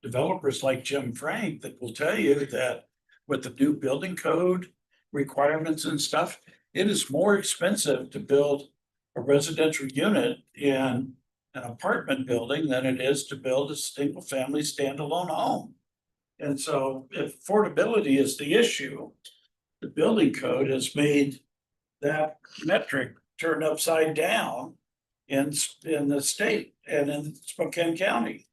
developers like Jim Frank that will tell you that with the new building code requirements and stuff, it is more expensive to build a residential unit in an apartment building than it is to build a single family standalone home. And so if affordability is the issue, the building code has made that metric turn upside down in the state and in Spokane County.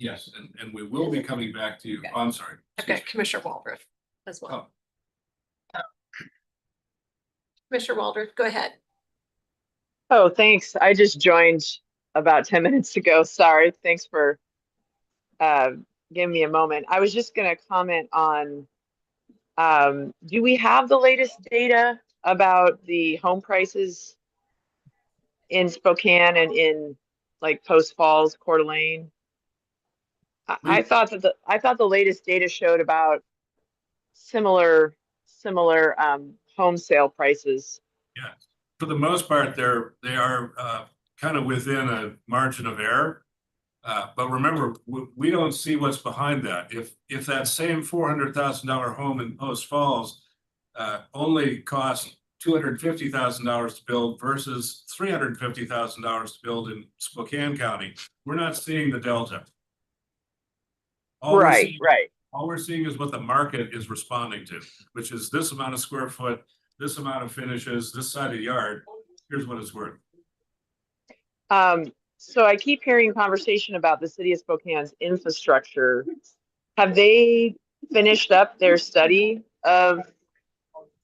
yes, and we will be coming back to you. Okay. I'm sorry. I've got Commissioner Waldron as well. Oh. Commissioner Waldron, go ahead. Oh, thanks. I just joined about 10 minutes ago. Sorry. Thanks for giving me a moment. I was just going to comment on, do we have the latest data about the home prices in Spokane and in like Post Falls, Coeur d'Alene? I thought that the latest data showed about similar home sale prices. Yeah, for the most part, they are kind of within a margin of error. But remember, we don't see what's behind that. If that same $400,000 home in Post Falls only cost $250,000 to build versus $350,000 to build in Spokane County, we're not seeing the delta. All Right. all we're seeing is what the market is responding to, which is this amount of square foot, this amount of finishes, this side of the yard. Here's what it's worth. So I keep hearing conversation about the city of Spokane's infrastructure. Have they finished up their study of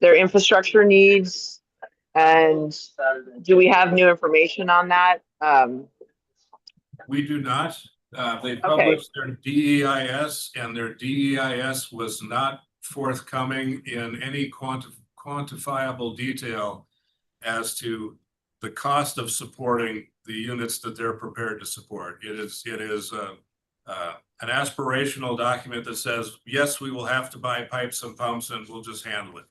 their infrastructure needs? And do we have new information on that? We do not. They published their DEIS, and their DEIS was not forthcoming in any quantifiable detail as to the cost of supporting the units that they're prepared to support. It is an aspirational document that says, yes, we will have to buy pipes and pumps and we'll just handle it.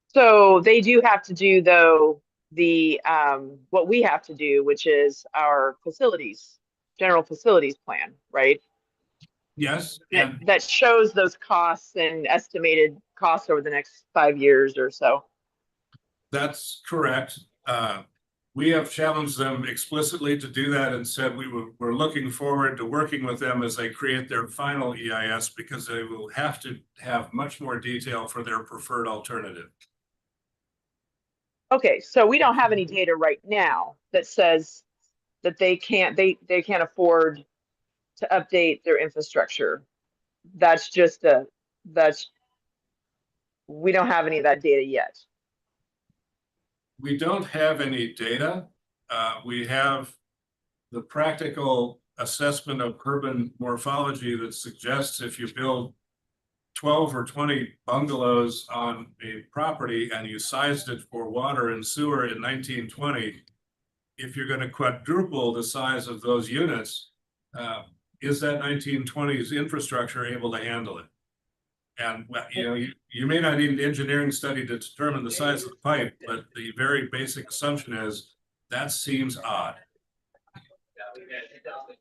So they do have to do, though, the what we have to do, which is our general facilities plan, right? Yes, and That shows those costs and estimated costs over the next 5 years or so. that's correct. We have challenged them explicitly to do that and said we're looking forward to working with them as they create their final EIS, because they will have to have much more detail for their preferred alternative. Okay, so we don't have any data right now that says that they can't afford to update their infrastructure. We don't have any of that data yet. We don't have any data. We have the practical assessment of urban morphology that suggests if you build 12 or 20 bungalows on a property and you sized it for water and sewer in 1920, if you're going to quadruple the size of those units, is that 1920s infrastructure able to handle it? And well, you know, you may not need an engineering study to determine the size of the pipe, but the very basic assumption is that seems odd.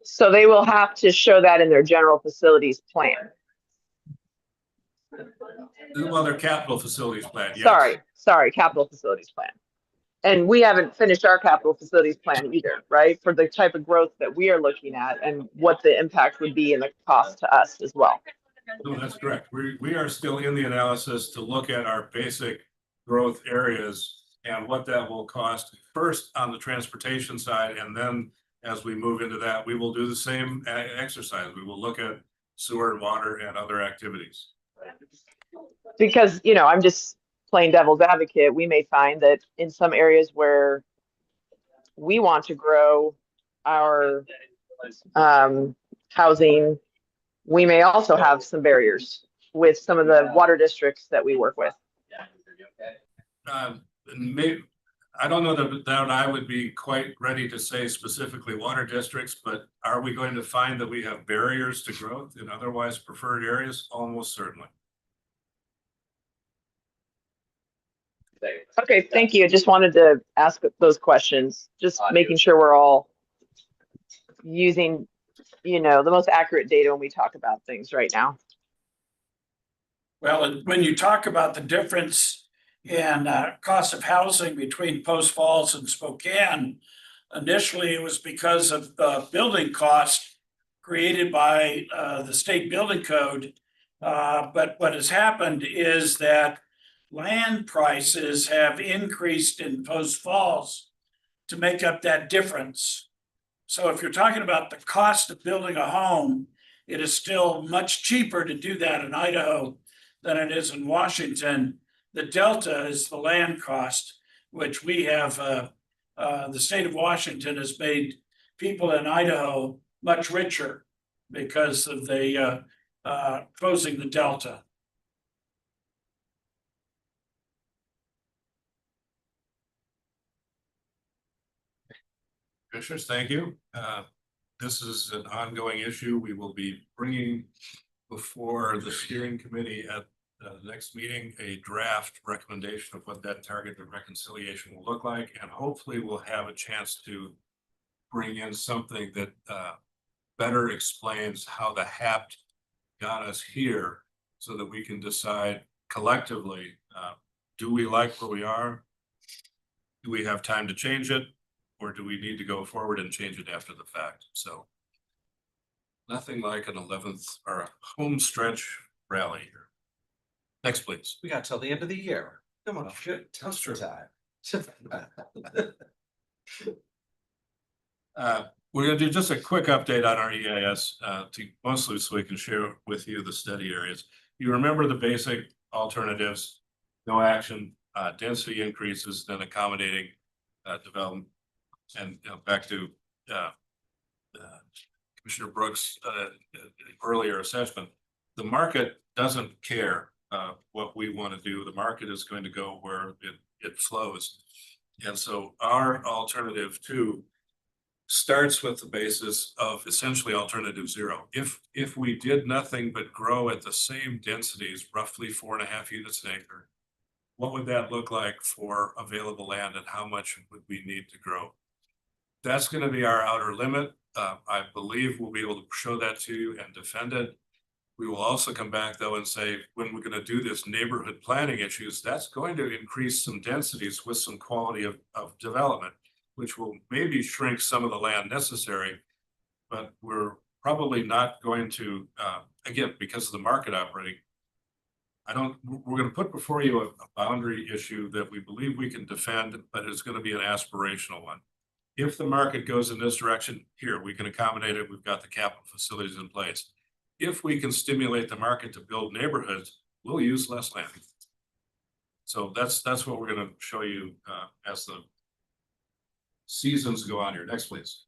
So they will have to show that in their general facilities plan. Well, their capital facilities plan, yes. Sorry, capital facilities plan. And we haven't finished our capital facilities plan either, right? For the type of growth that we are looking at and what the impact would be and the cost to us as well. No, that's correct. We are still in the analysis to look at our basic growth areas and what that will cost first on the transportation side. And then as we move into that, we will do the same exercise. We will look at sewer and water and other activities. Because, you know, I'm just playing devil's advocate. We may find that in some areas where we want to grow our housing, we may also have some barriers with some of the water districts that we work with. I don't know that I would be quite ready to say specifically water districts, but are we going to find that we have barriers to growth in otherwise preferred areas? Almost certainly. Okay, thank you. Just wanted to ask those questions, just making sure we're all using, you know, the most accurate data when we talk about things right now. Well, and when you talk about the difference in cost of housing between Post Falls and Spokane, initially it was because of building cost created by the state building code. But what has happened is that land prices have increased in Post Falls to make up that difference. So if you're talking about the cost of building a home, it is still much cheaper to do that in Idaho than it is in Washington. The delta is the land cost, which we have, the state of Washington has made people in Idaho much richer because of the closing the delta. Commissioners, thank you. This is an ongoing issue. We will be bringing before the steering committee at the next meeting a draft recommendation of what that target of reconciliation will look like, and hopefully we'll have a chance to bring in something that better explains how the HAPT got us here so that we can decide collectively, do we like where we are? Do we have time to change it? Or do we need to go forward and change it after the fact? So nothing like an 11th or a home stretch rally here. Next, please. We got till the end of the year. Come on, good. That's true. Time. We're gonna do just a quick update on our EIS, mostly so we can share with you the study areas. You remember the basic alternatives, no action, density increases, then accommodating development. And back to Commissioner Brooks' earlier assessment, the market doesn't care what we want to do. The market is going to go where it flows. And so our alternative 2 starts with the basis of essentially alternative 0. If we did nothing but grow at the same densities, roughly 4.5 units an acre, what would that look like for available land and how much would we need to grow? That's going to be our outer limit. I believe we'll be able to show that to you and defend it. We will also come back though and say, when we're going to do this neighborhood planning issues, that's going to increase some densities with some quality of development, which will maybe shrink some of the land necessary, but we're probably not going to, again, because of the market operating, we're going to put before you a boundary issue that we believe we can defend, but it's going to be an aspirational one. If the market goes in this direction, here, we can accommodate it. We've got the capital facilities in place. If we can stimulate the market to build neighborhoods, we'll use less land. So that's what we're going to show you as the seasons go on here. Next, please.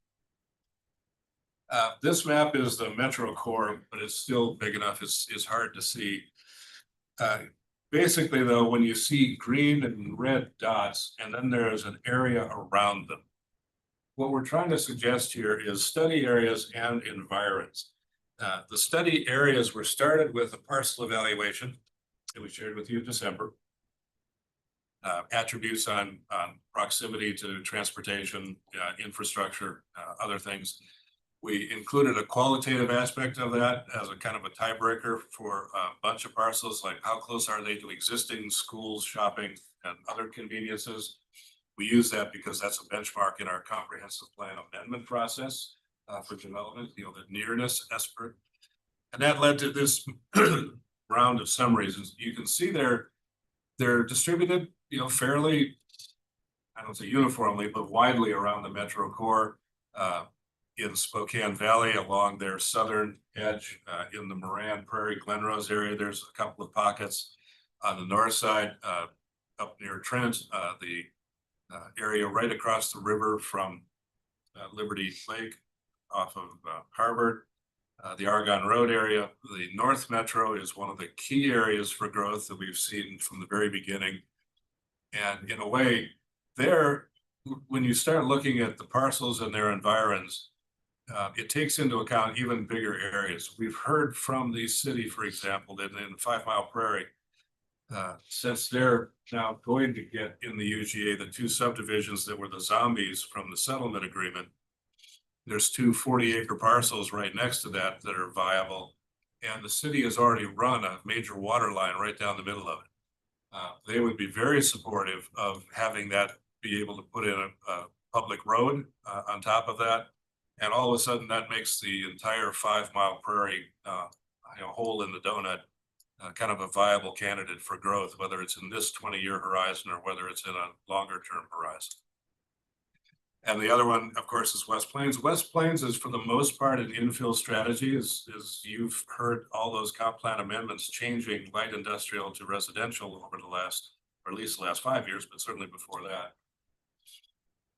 This map is the metro core, but it's still big enough. It's hard to see. Basically, though, when you see green and red dots, and then there's an area around them, what we're trying to suggest here is study areas and environs. The study areas were started with a parcel evaluation that we shared with you in December. Attributes on proximity to transportation, infrastructure, other things. We included a qualitative aspect of that as a kind of a tiebreaker for a bunch of parcels, like how close are they to existing schools, shopping, and other conveniences. We use that because that's a benchmark in our comprehensive plan amendment process for development, the nearness aspect. And that led to this round of summaries. As you can see they're distributed, fairly, I don't say uniformly, but widely around the metro core. In Spokane Valley along their southern edge, in the Moran Prairie Glen Rose area, there's a couple of pockets. On the north side, up near Trent, the area right across the river from Liberty Lake off of Harvard, the Argonne Road area. The North Metro is one of the key areas for growth that we've seen from the very beginning. And in a way, when you start looking at the parcels and their environs, it takes into account even bigger areas. We've heard from the city, for example, that in 5 Mile Prairie, since they're now going to get in the UGA, the 2 subdivisions that were the zombies from the settlement agreement, there's 2 40-acre parcels right next to that are viable. And the city has already run a major water line right down the middle of it. They would be very supportive of having that be able to put in a public road on top of that. And all of a sudden that makes the entire 5 Mile Prairie, hole in the donut, kind of a viable candidate for growth, whether it's in this 20-year horizon or whether it's in a longer term horizon. And the other one, of course, is West Plains. West Plains is for the most part an infill strategy, as you've heard all those comp plan amendments changing light industrial to residential over the last, or at least the last 5 years, but certainly before that.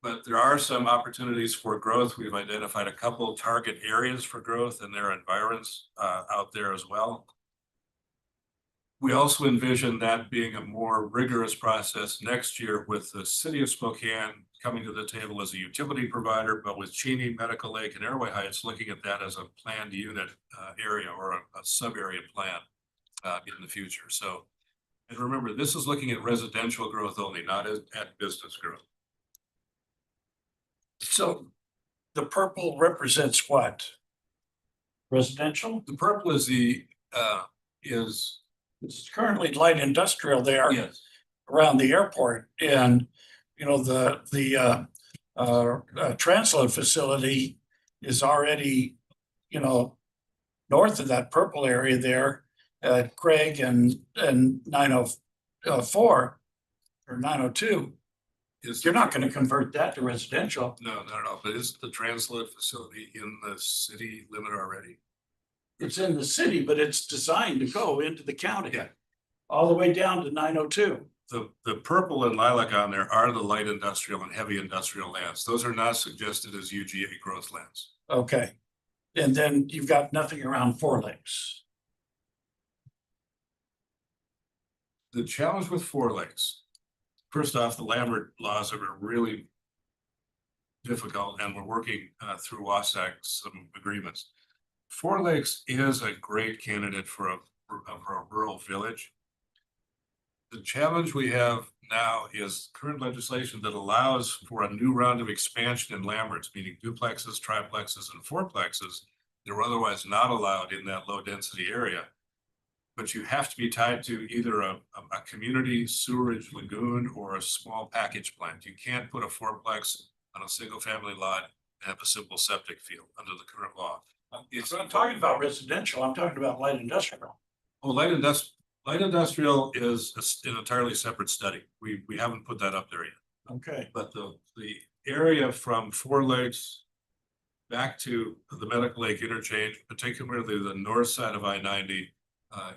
But there are some opportunities for growth. We've identified a couple target areas for growth and their environs out there as well. We also envision that being a more rigorous process next year with the city of Spokane coming to the table as a utility provider, but with Cheney, Medical Lake, and Airway Heights looking at that as a planned unit area or a sub area plan in the future. So, and remember, this is looking at residential growth only, not at business growth. So the purple represents what? Residential? The purple is It's currently light industrial there yes. around the airport, and the transload facility is already, north of that purple area there at Craig and 904 or 902. You're not going to convert that to residential. No, not at all. But is the transload facility in the city limit already? It's in the city, but it's designed to go into the county. Yeah. All the way down to 902. The purple and lilac on there are the light industrial and heavy industrial lands. Those are not suggested as UGA growth lands. Okay. And then you've got nothing around Four Lakes. The challenge with Four Lakes, first off, the Lambert laws are really difficult, and we're working through WASAC some agreements. Four Lakes is a great candidate for a rural village. The challenge we have now is current legislation that allows for a new round of expansion in Lamberts, meaning duplexes, triplexes, and fourplexes that were otherwise not allowed in that low density area. But you have to be tied to either a community sewerage lagoon or a small package plant. You can't put a fourplex on a single family lot and have a simple septic field under the current law. So I'm talking about residential, I'm talking about light industrial. Oh, light industrial is an entirely separate study. We haven't put that up there yet. Okay. But the area from Four Lakes back to the Medical Lake interchange, particularly the north side of I-90,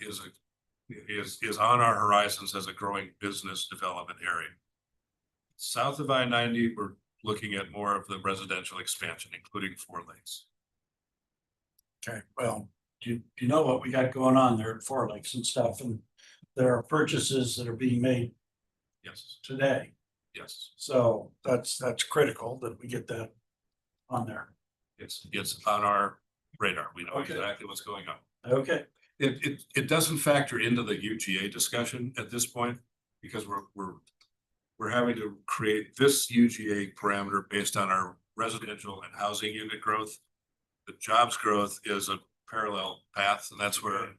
is on our horizons as a growing business development area. South of I-90, we're looking at more of the residential expansion, including Four Lakes. Okay, well, you know what we got going on there at Four Lakes and stuff, and there are purchases that are being made Yes, today. yes. So that's critical that we get that on there. It's on our radar. We know Okay. exactly what's going on. Okay, It doesn't factor into the UGA discussion at this point because we're having to create this UGA parameter based on our residential and housing unit growth. The jobs growth is a parallel path, and that's where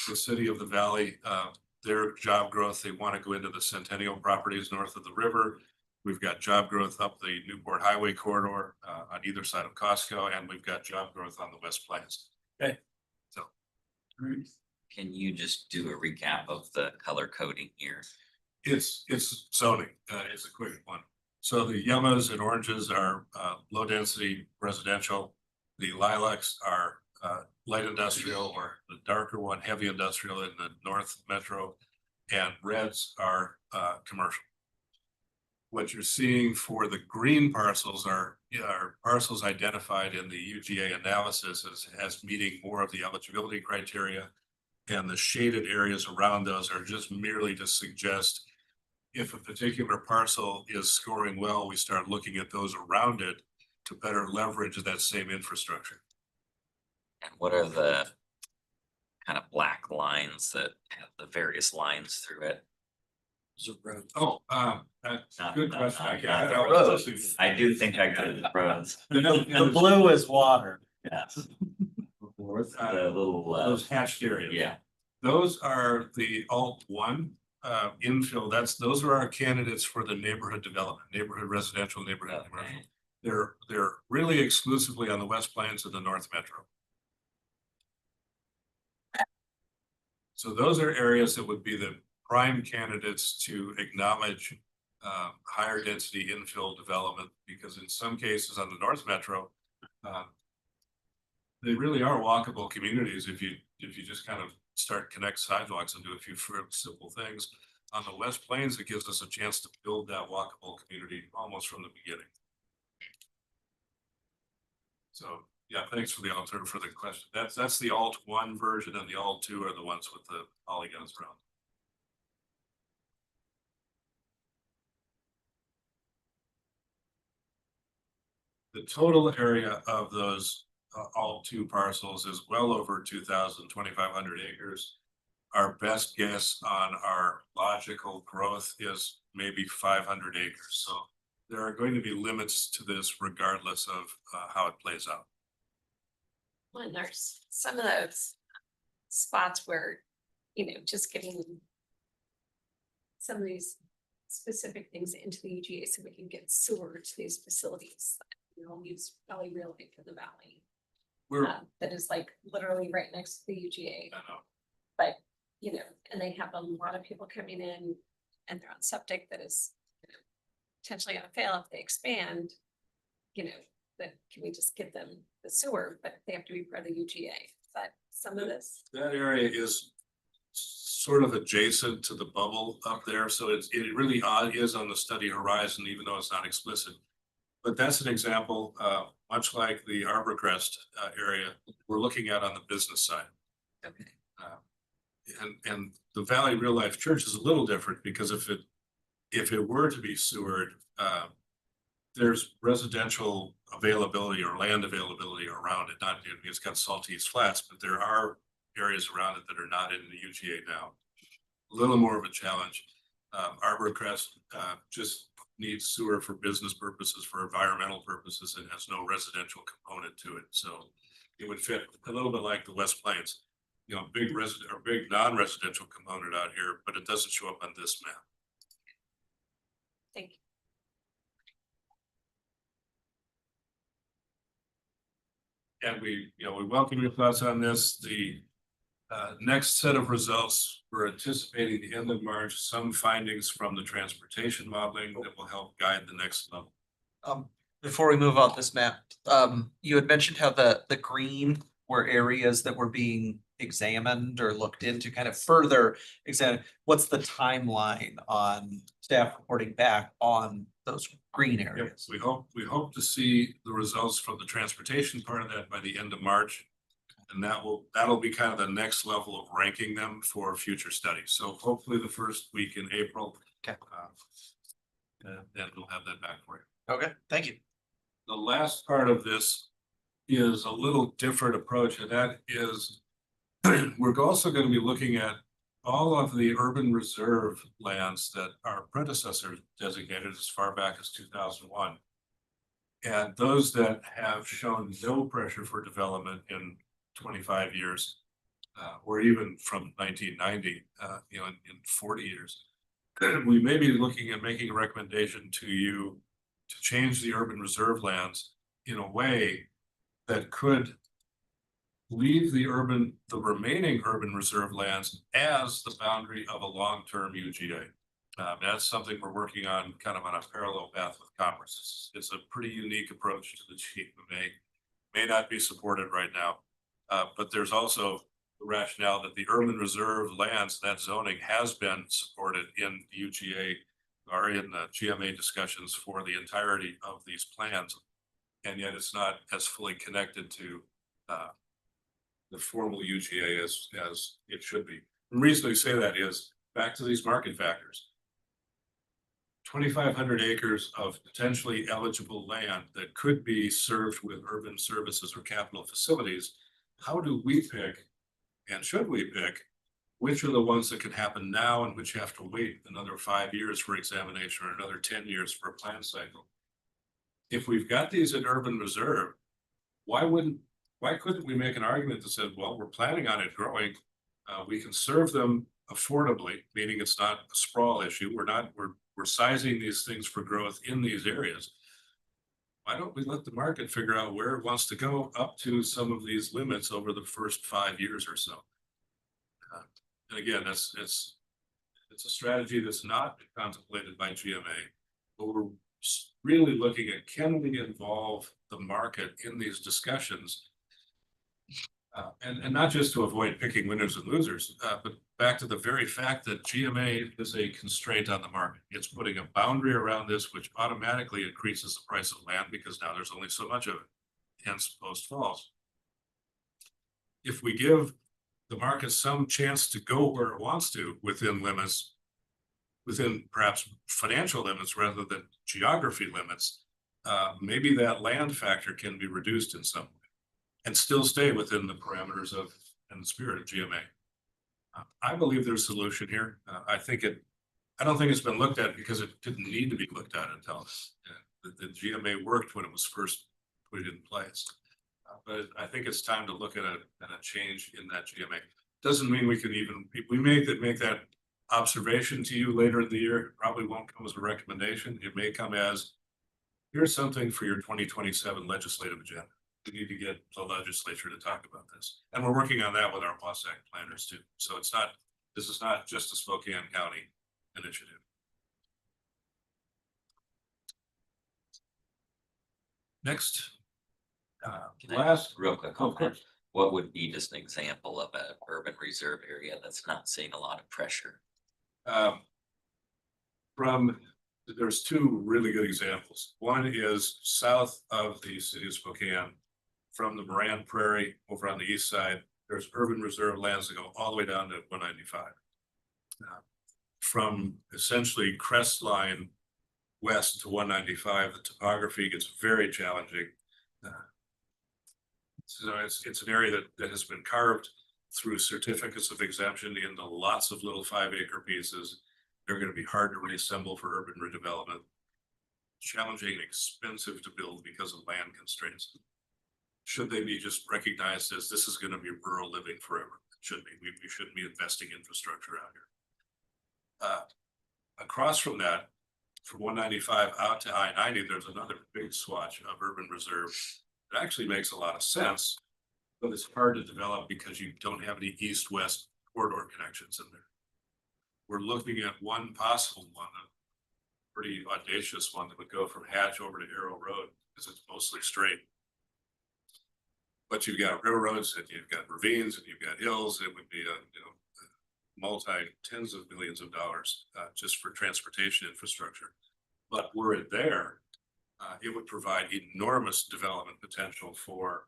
the city of the valley, their job growth, they want to go into the Centennial properties north of the river. We've got job growth up the Newport Highway corridor on either side of Costco, and we've got job growth on the West Plains. Okay. So Can you just do a recap of the color coding here? it's zoning, is a quick one. So the yellows and oranges are low density residential. The lilacs are light industrial, or the darker one, heavy industrial in the North Metro, and reds are commercial. What you're seeing for the green parcels are parcels identified in the UGA analysis as meeting more of the eligibility criteria. And the shaded areas around those are just merely to suggest if a particular parcel is scoring well, we start looking at those around it to better leverage that same infrastructure. And what are the kind of black lines that have the various lines through it? Oh, that's a good question. Not the I was roads. listening. I do think I could roads. The blue is water. Yes. The little, Those hatched areas. yeah, Those are the alt one infill. Those are our candidates for the neighborhood development, neighborhood residential, neighborhood commercial. okay. They're really exclusively on the West Plains and the North Metro. So those are areas that would be the prime candidates to acknowledge higher density infill development, because in some cases on the North Metro, they really are walkable communities if you just kind of start connect sidewalks and do a few simple things. On the West Plains, it gives us a chance to build that walkable community almost from the beginning. So yeah, thanks for the question. That's the alt one version, and the alt two are the ones with the polygons around. The total area of those alt two parcels is well over 2,500 acres. Our best guess on our logical growth is maybe 500 acres. So there are going to be limits to this regardless of how it plays out. Well, there's some of those spots where, just getting some of these specific things into the UGA so we can get sewer to these facilities. Use Valley Real Estate for the valley. That is like literally right next to the UGA. I know. But, and they have a lot of people coming in and they're on septic that is potentially gonna fail if they expand. That can we just give them the sewer, but they have to be part of the UGA. But some of this. That area is sort of adjacent to the bubble up there, so it really is on the study horizon, even though it's not explicit. But that's an example, much like the Arborcrest area we're looking at on the business side. Okay. And the Valley Real Life Church is a little different, because if it were to be sewered, there's residential availability or land availability around it. Not, it's got Saltese Flats, but there are areas around it that are not in the UGA now. A little more of a challenge. Arborcrest just needs sewer for business purposes, for environmental purposes, and has no residential component to it. So it would fit a little bit like the West Plains, big resident or big non-residential component out here, but it doesn't show up on this map. Thank you. And we welcome your thoughts on this. The next set of results, we're anticipating the end of March, some findings from the transportation modeling that will help guide the next level. Before we move on this map, you had mentioned how the green were areas that were being examined or looked into, kind of further examine. What's the timeline on staff reporting back on those green Yep, areas? we hope to see the results from the transportation part of that by the end of March. And that'll be kind of the next level of ranking them for future studies. So hopefully the first week in April. Okay. Then we'll have that back for you. Okay, thank you. The last part of this is a little different approach, and that is we're also going to be looking at all of the urban reserve lands that our predecessors designated as far back as 2001. And those that have shown no pressure for development in 25 years, or even from 1990, in 40 years. We may be looking at making a recommendation to you to change the urban reserve lands in a way that could leave the remaining urban reserve lands as the boundary of a long-term UGA. That's something we're working on kind of on a parallel path with Commerce. It's a pretty unique approach to the GMA. May not be supported right now, but there's also the rationale that the urban reserve lands, that zoning has been supported in the UGA or in the GMA discussions for the entirety of these plans. And yet it's not as fully connected to the formal UGA as it should be. The reason we say that is back to these market factors. 2,500 acres of potentially eligible land that could be served with urban services or capital facilities. How do we pick, and should we pick, which are the ones that can happen now and which have to wait another 5 years for examination or another 10 years for a plan cycle? If we've got these in urban reserve, why couldn't we make an argument that said, well, we're planning on it growing. We can serve them affordably, meaning it's not a sprawl issue. We're sizing these things for growth in these areas. Why don't we let the market figure out where it wants to go up to some of these limits over the first 5 years or so? And again, it's a strategy that's not contemplated by GMA, but we're really looking at, can we involve the market in these discussions? And not just to avoid picking winners and losers, but back to the very fact that GMA is a constraint on the market. It's putting a boundary around this, which automatically increases the price of land because now there's only so much of it, hence Post Falls. If we give the market some chance to go where it wants to within limits, within perhaps financial limits rather than geography limits, maybe that land factor can be reduced in some way and still stay within the parameters of and the spirit of GMA. I believe there's a solution here. I don't think it's been looked at because it didn't need to be looked at until the GMA worked when it was first put in place. But I think it's time to look at a change in that GMA. Doesn't mean we can we may make that observation to you later in the year. It probably won't come as a recommendation. It may come as, here's something for your 2027 legislative agenda. We need to get the legislature to talk about this. And we're working on that with our Wasatch planners too. So this is not just a Spokane County initiative. Next, Can I last, real quick of comment, course. what would be just an example of an urban reserve area that's not seeing a lot of pressure? There's two really good examples. One is south of the city of Spokane, from the Moran Prairie over on the east side. There's urban reserve lands that go all the way down to 195. From essentially Crestline west to 195, the topography gets very challenging. So it's an area that has been carved through certificates of exemption into lots of little 5-acre pieces. They're going to be hard to reassemble for urban redevelopment. Challenging and expensive to build because of land constraints. Should they be just recognized as this is going to be rural living forever? It should be. We shouldn't be investing infrastructure out here. Across from that, from 195 out to I-90, there's another big swatch of urban reserve. It actually makes a lot of sense, but it's hard to develop because you don't have any east-west corridor connections in there. We're looking at one possible one, a pretty audacious one that would go from Hatch over to Arrow Road because it's mostly straight. But you've got railroads and you've got ravines and you've got hills. It would be tens of millions of dollars just for transportation infrastructure. But were it there, it would provide enormous development potential for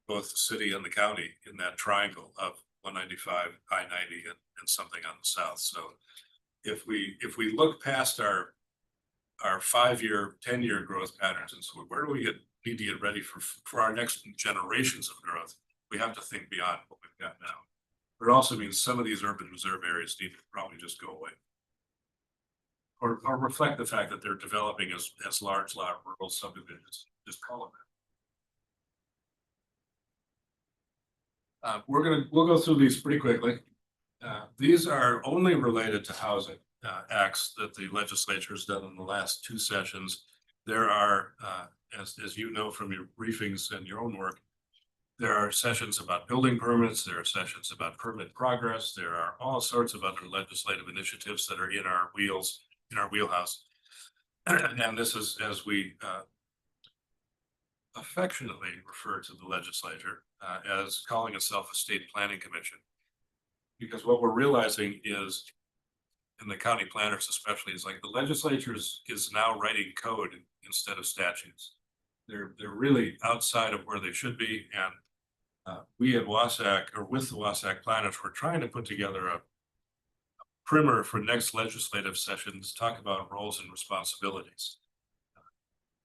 both the city and the county in that triangle of 195, I-90, and something on the south. So if we look past our 5-year, 10-year growth patterns, and so where do we get need to get ready for our next generations of growth. We have to think beyond what we've got now. But it also means some of these urban reserve areas need to probably just go away. Or reflect the fact that they're developing as large rural subdivisions, just call them that. We'll go through these pretty quickly. These are only related to housing acts that the legislature has done in the last two sessions. There are, as you know from your briefings and your own work, there are sessions about building permits, there are sessions about permit progress, there are all sorts of other legislative initiatives that are in our wheelhouse. And this is, as we affectionately refer to the legislature as calling itself a state planning commission. Because what we're realizing is, and the county planners especially, is like the legislature is now writing code instead of statutes. They're really outside of where they should be, and we at WASAC, or with the WASAC planners, we're trying to put together a primer for next legislative sessions, talk about roles and responsibilities.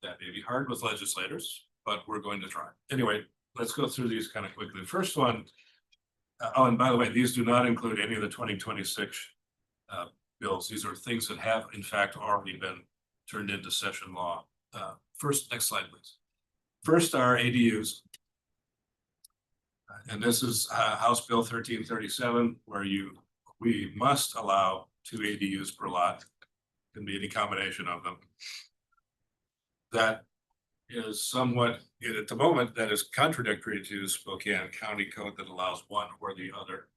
That may be hard with legislators, but we're going to try. Anyway, let's go through these kind of quickly. The first one, oh, and by the way, these do not include any of the 2026 bills. These are things that have in fact already been turned into session law. First, next slide, please. First are ADUs. And this is House Bill 1337, where we must allow 2 ADUs per lot. Can be any combination of them. That is somewhat, at the moment, that is contradictory to Spokane County Code that allows one or the other.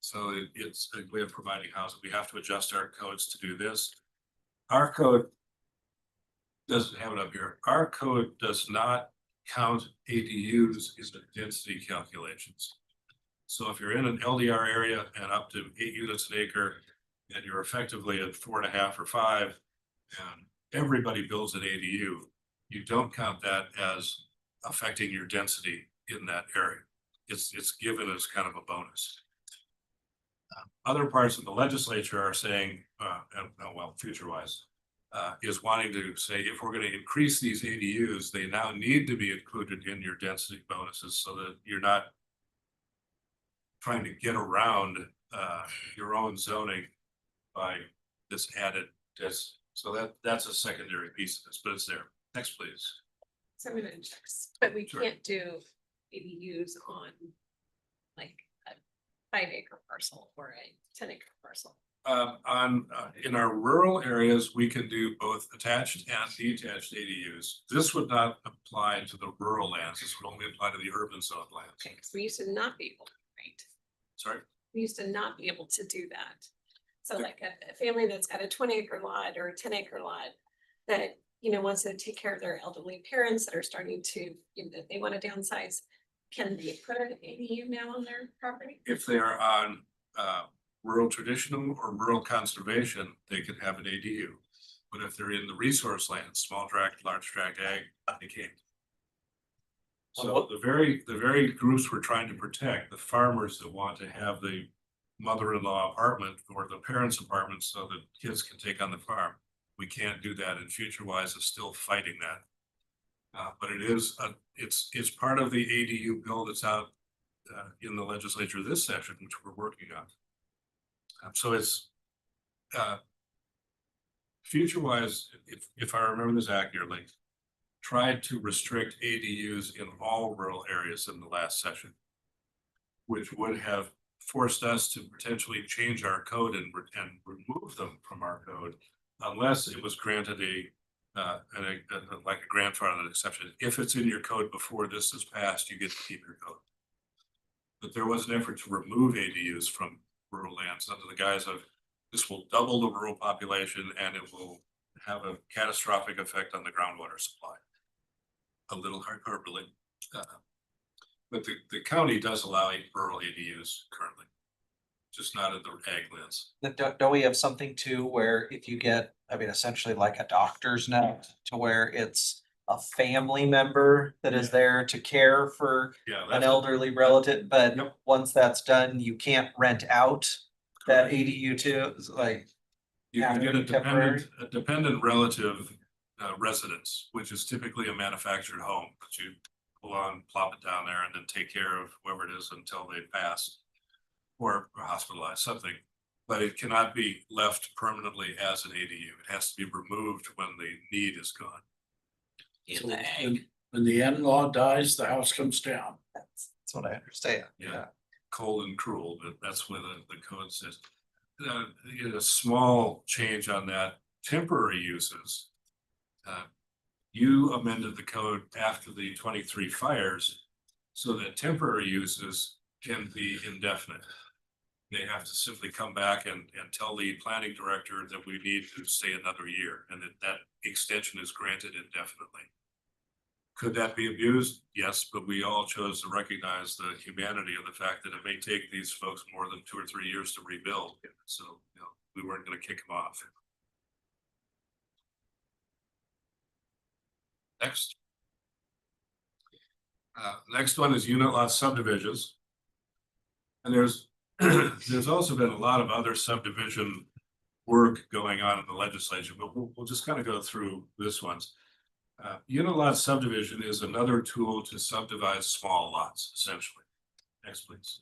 So it's a way of providing housing. We have to adjust our codes to do this. Our code doesn't have it up here. Our code does not count ADUs in the density calculations. So if you're in an LDR area and up to 8 units an acre, and you're effectively at 4.5 or 5, and everybody builds an ADU, you don't count that as affecting your density in that area. It's given as kind of a bonus. Other parts of the legislature are saying, well, future-wise, is wanting to say, if we're going to increase these ADUs, they now need to be included in your density bonuses so that you're not trying to get around your own zoning by this added density. So that's a secondary piece of this, but it's there. Next, please. So I'm gonna check, but we Sure. can't do ADUs on like a 5-acre parcel or a 10-acre parcel. In our rural areas, we can do both attached and detached ADUs. This would not apply to the rural lands. This would only apply to the urban zone lands. Okay, because we used to not be able to, right? Sorry. We used to not be able to do that. So like a family that's got a 20-acre lot or a 10-acre lot that, wants to take care of their elderly parents that are starting to, they want to downsize. Can they put an ADU now on their property? If they are on rural traditional or rural conservation, they can have an ADU. But if they're in the resource land, small tract, large tract ag, they can't. So the very groups we're trying to protect, the farmers that want to have the mother-in-law apartment or the parents' apartment so that kids can take on the farm, we can't do that, and FutureWise is still fighting that. But it is it's part of the ADU bill that's out in the legislature this session, which we're working on. So it's FutureWise, if I remember this accurately, tried to restrict ADUs in all rural areas in the last session, which would have forced us to potentially change our code and remove them from our code, unless it was granted like a grandfather exception. If it's in your code before this is passed, you get to keep your code. But there was an effort to remove ADUs from rural lands under the guise of this will double the rural population and it will have a catastrophic effect on the groundwater supply. A little hyperbole. But the county does allow rural ADUs currently, just not in the ag lands. Don't we have something too where if you get, essentially like a doctor's note to where it's a family member that is there to care for an elderly relative, but Yep. once that's done, you can't rent out that ADU too, it's like. You can get a dependent relative residence, which is typically a manufactured home, that you pull on, plop it down there, and then take care of whoever it is until they pass or hospitalize, something. But it cannot be left permanently as an ADU. It has to be removed when the need is gone. In So the when- ag. When the in-law dies, the house comes down. That's what I understand. Yeah. Cold and cruel, but that's what the code says. A small change on that, temporary uses. You amended the code after the 23 fires so that temporary uses can be indefinite. They have to simply come back and tell the planning director that we need to stay another year and that extension is granted indefinitely. Could that be abused? Yes, but we all chose to recognize the humanity of the fact that it may take these folks more than 2 or 3 years to rebuild. So, we weren't going to kick them off. Next. Next one is unit lot subdivisions. And there's also been a lot of other subdivision work going on in the legislature, but we'll just kind of go through this ones. Unit lot subdivision is another tool to subdivide small lots, essentially. Next, please.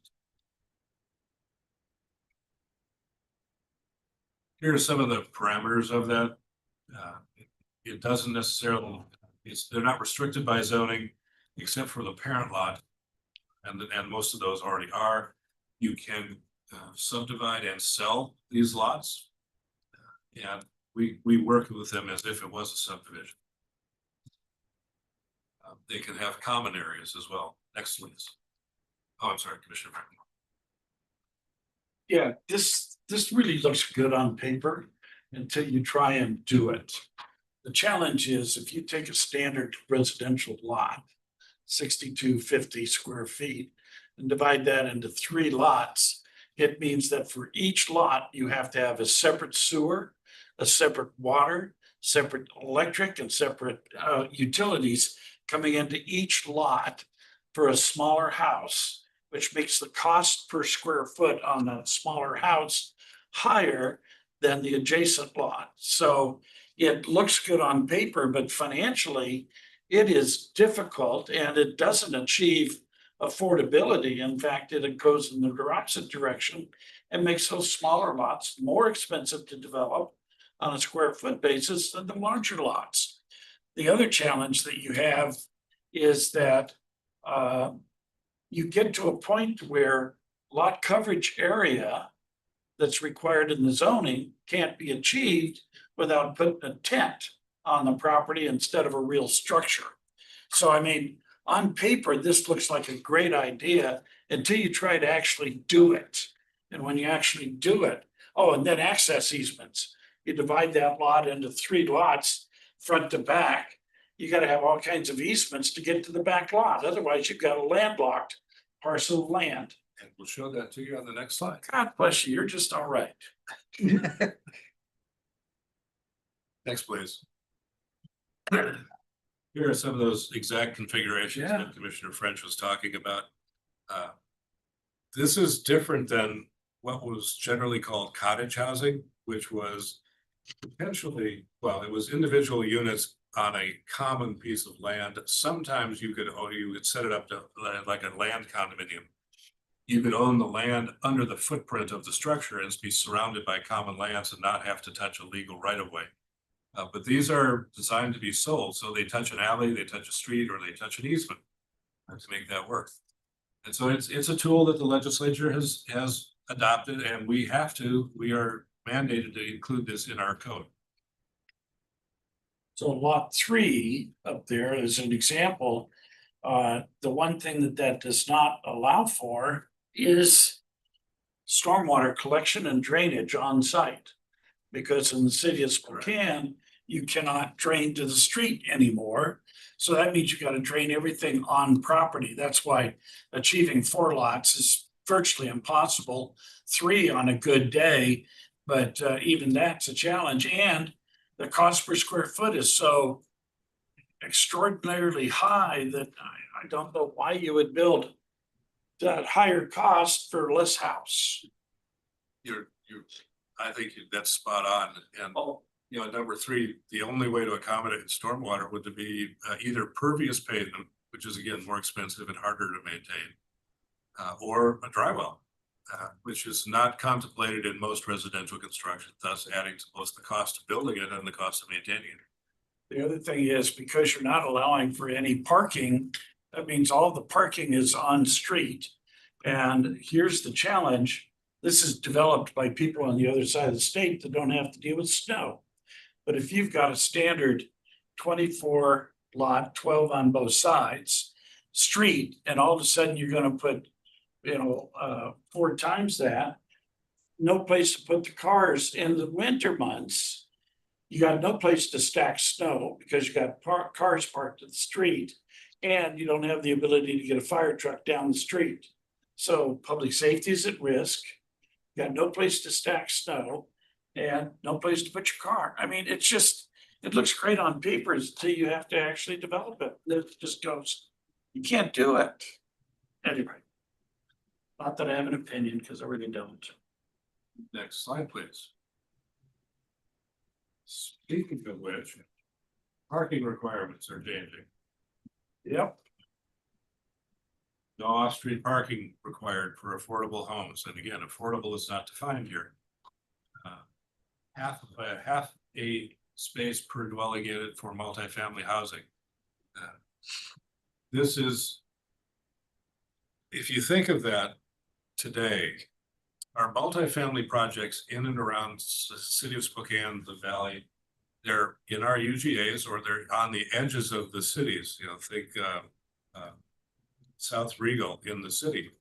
Here are some of the parameters of that. It doesn't necessarily, they're not restricted by zoning, except for the parent lot. And most of those already are. You can subdivide and sell these lots. And we work with them as if it was a subdivision. They can have common areas as well. Next, please. Oh, I'm sorry, Commissioner Franklin. Yeah, this really looks good on paper until you try and do it. The challenge is if you take a standard residential lot, 6250 square feet, and divide that into 3 lots, it means that for each lot, you have to have a separate sewer, a separate water, separate electric, and separate utilities coming into each lot for a smaller house, which makes the cost per square foot on a smaller house higher than the adjacent lot. So it looks good on paper, but financially, it is difficult and it doesn't achieve affordability. In fact, it goes in the opposite direction and makes those smaller lots more expensive to develop on a square foot basis than the larger lots. The other challenge that you have is that you get to a point where lot coverage area that's required in the zoning can't be achieved without putting a tent on the property instead of a real structure. So I mean, on paper, this looks like a great idea until you try to actually do it. And when you actually do it, oh, and then access easements. You divide that lot into 3 lots, front to back. You got to have all kinds of easements to get to the back lot. Otherwise, you've got a landlocked parcel of land. And we'll show that to you on the next slide. God bless you, you're just all right. Next, please. Here are some of those exact configurations Yeah. that Commissioner French was talking about. This is different than what was generally called cottage housing, which was potentially, well, it was individual units on a common piece of land. Sometimes you could set it up to like a land condominium. You could own the land under the footprint of the structure and be surrounded by common lands and not have to touch a legal right of way. But these are designed to be sold, so they touch an alley, they touch a street, or they touch an easement to make that work. And so it's a tool that the legislature has adopted, and we are mandated to include this in our code. So lot 3 up there is an example. The one thing that does not allow for is stormwater collection and drainage on site. Because in the city of Spokane, you cannot drain to the street anymore. So that means you got to drain everything on property. That's why achieving 4 lots is virtually impossible. 3 on a good day, but even that's a challenge. And the cost per square foot is so extraordinarily high that I don't know why you would build that higher cost for less house. I think that's spot on. And Oh, number three, the only way to accommodate stormwater would be either pervious pavement, which is again more expensive and harder to maintain, or a dry well, which is not contemplated in most residential construction, thus adding to both the cost of building it and the cost of maintaining it. The other thing is because you're not allowing for any parking, that means all the parking is on street. And here's the challenge. This is developed by people on the other side of the state that don't have to deal with snow. But if you've got a standard 24 lot, 12 on both sides, street, and all of a sudden you're gonna put, 4 times that, no place to put the cars in the winter months. You got no place to stack snow because you got cars parked at the street, and you don't have the ability to get a fire truck down the street. So public safety is at risk. You got no place to stack snow and no place to put your car. I mean, it's just, it looks great on paper until you have to actually develop it. It just goes, you can't do it. Anyway. Not that I have an opinion, because I really don't. Next slide, please. Speaking of which, parking requirements are changing. Yep. No off-street parking required for affordable homes, and again, affordable is not defined here. Half a space per dwelling unit for multifamily housing. This is, if you think of that today, our multifamily projects in and around the city of Spokane, the valley, they're in our UGAs or they're on the edges of the cities. Think South Regal in the city.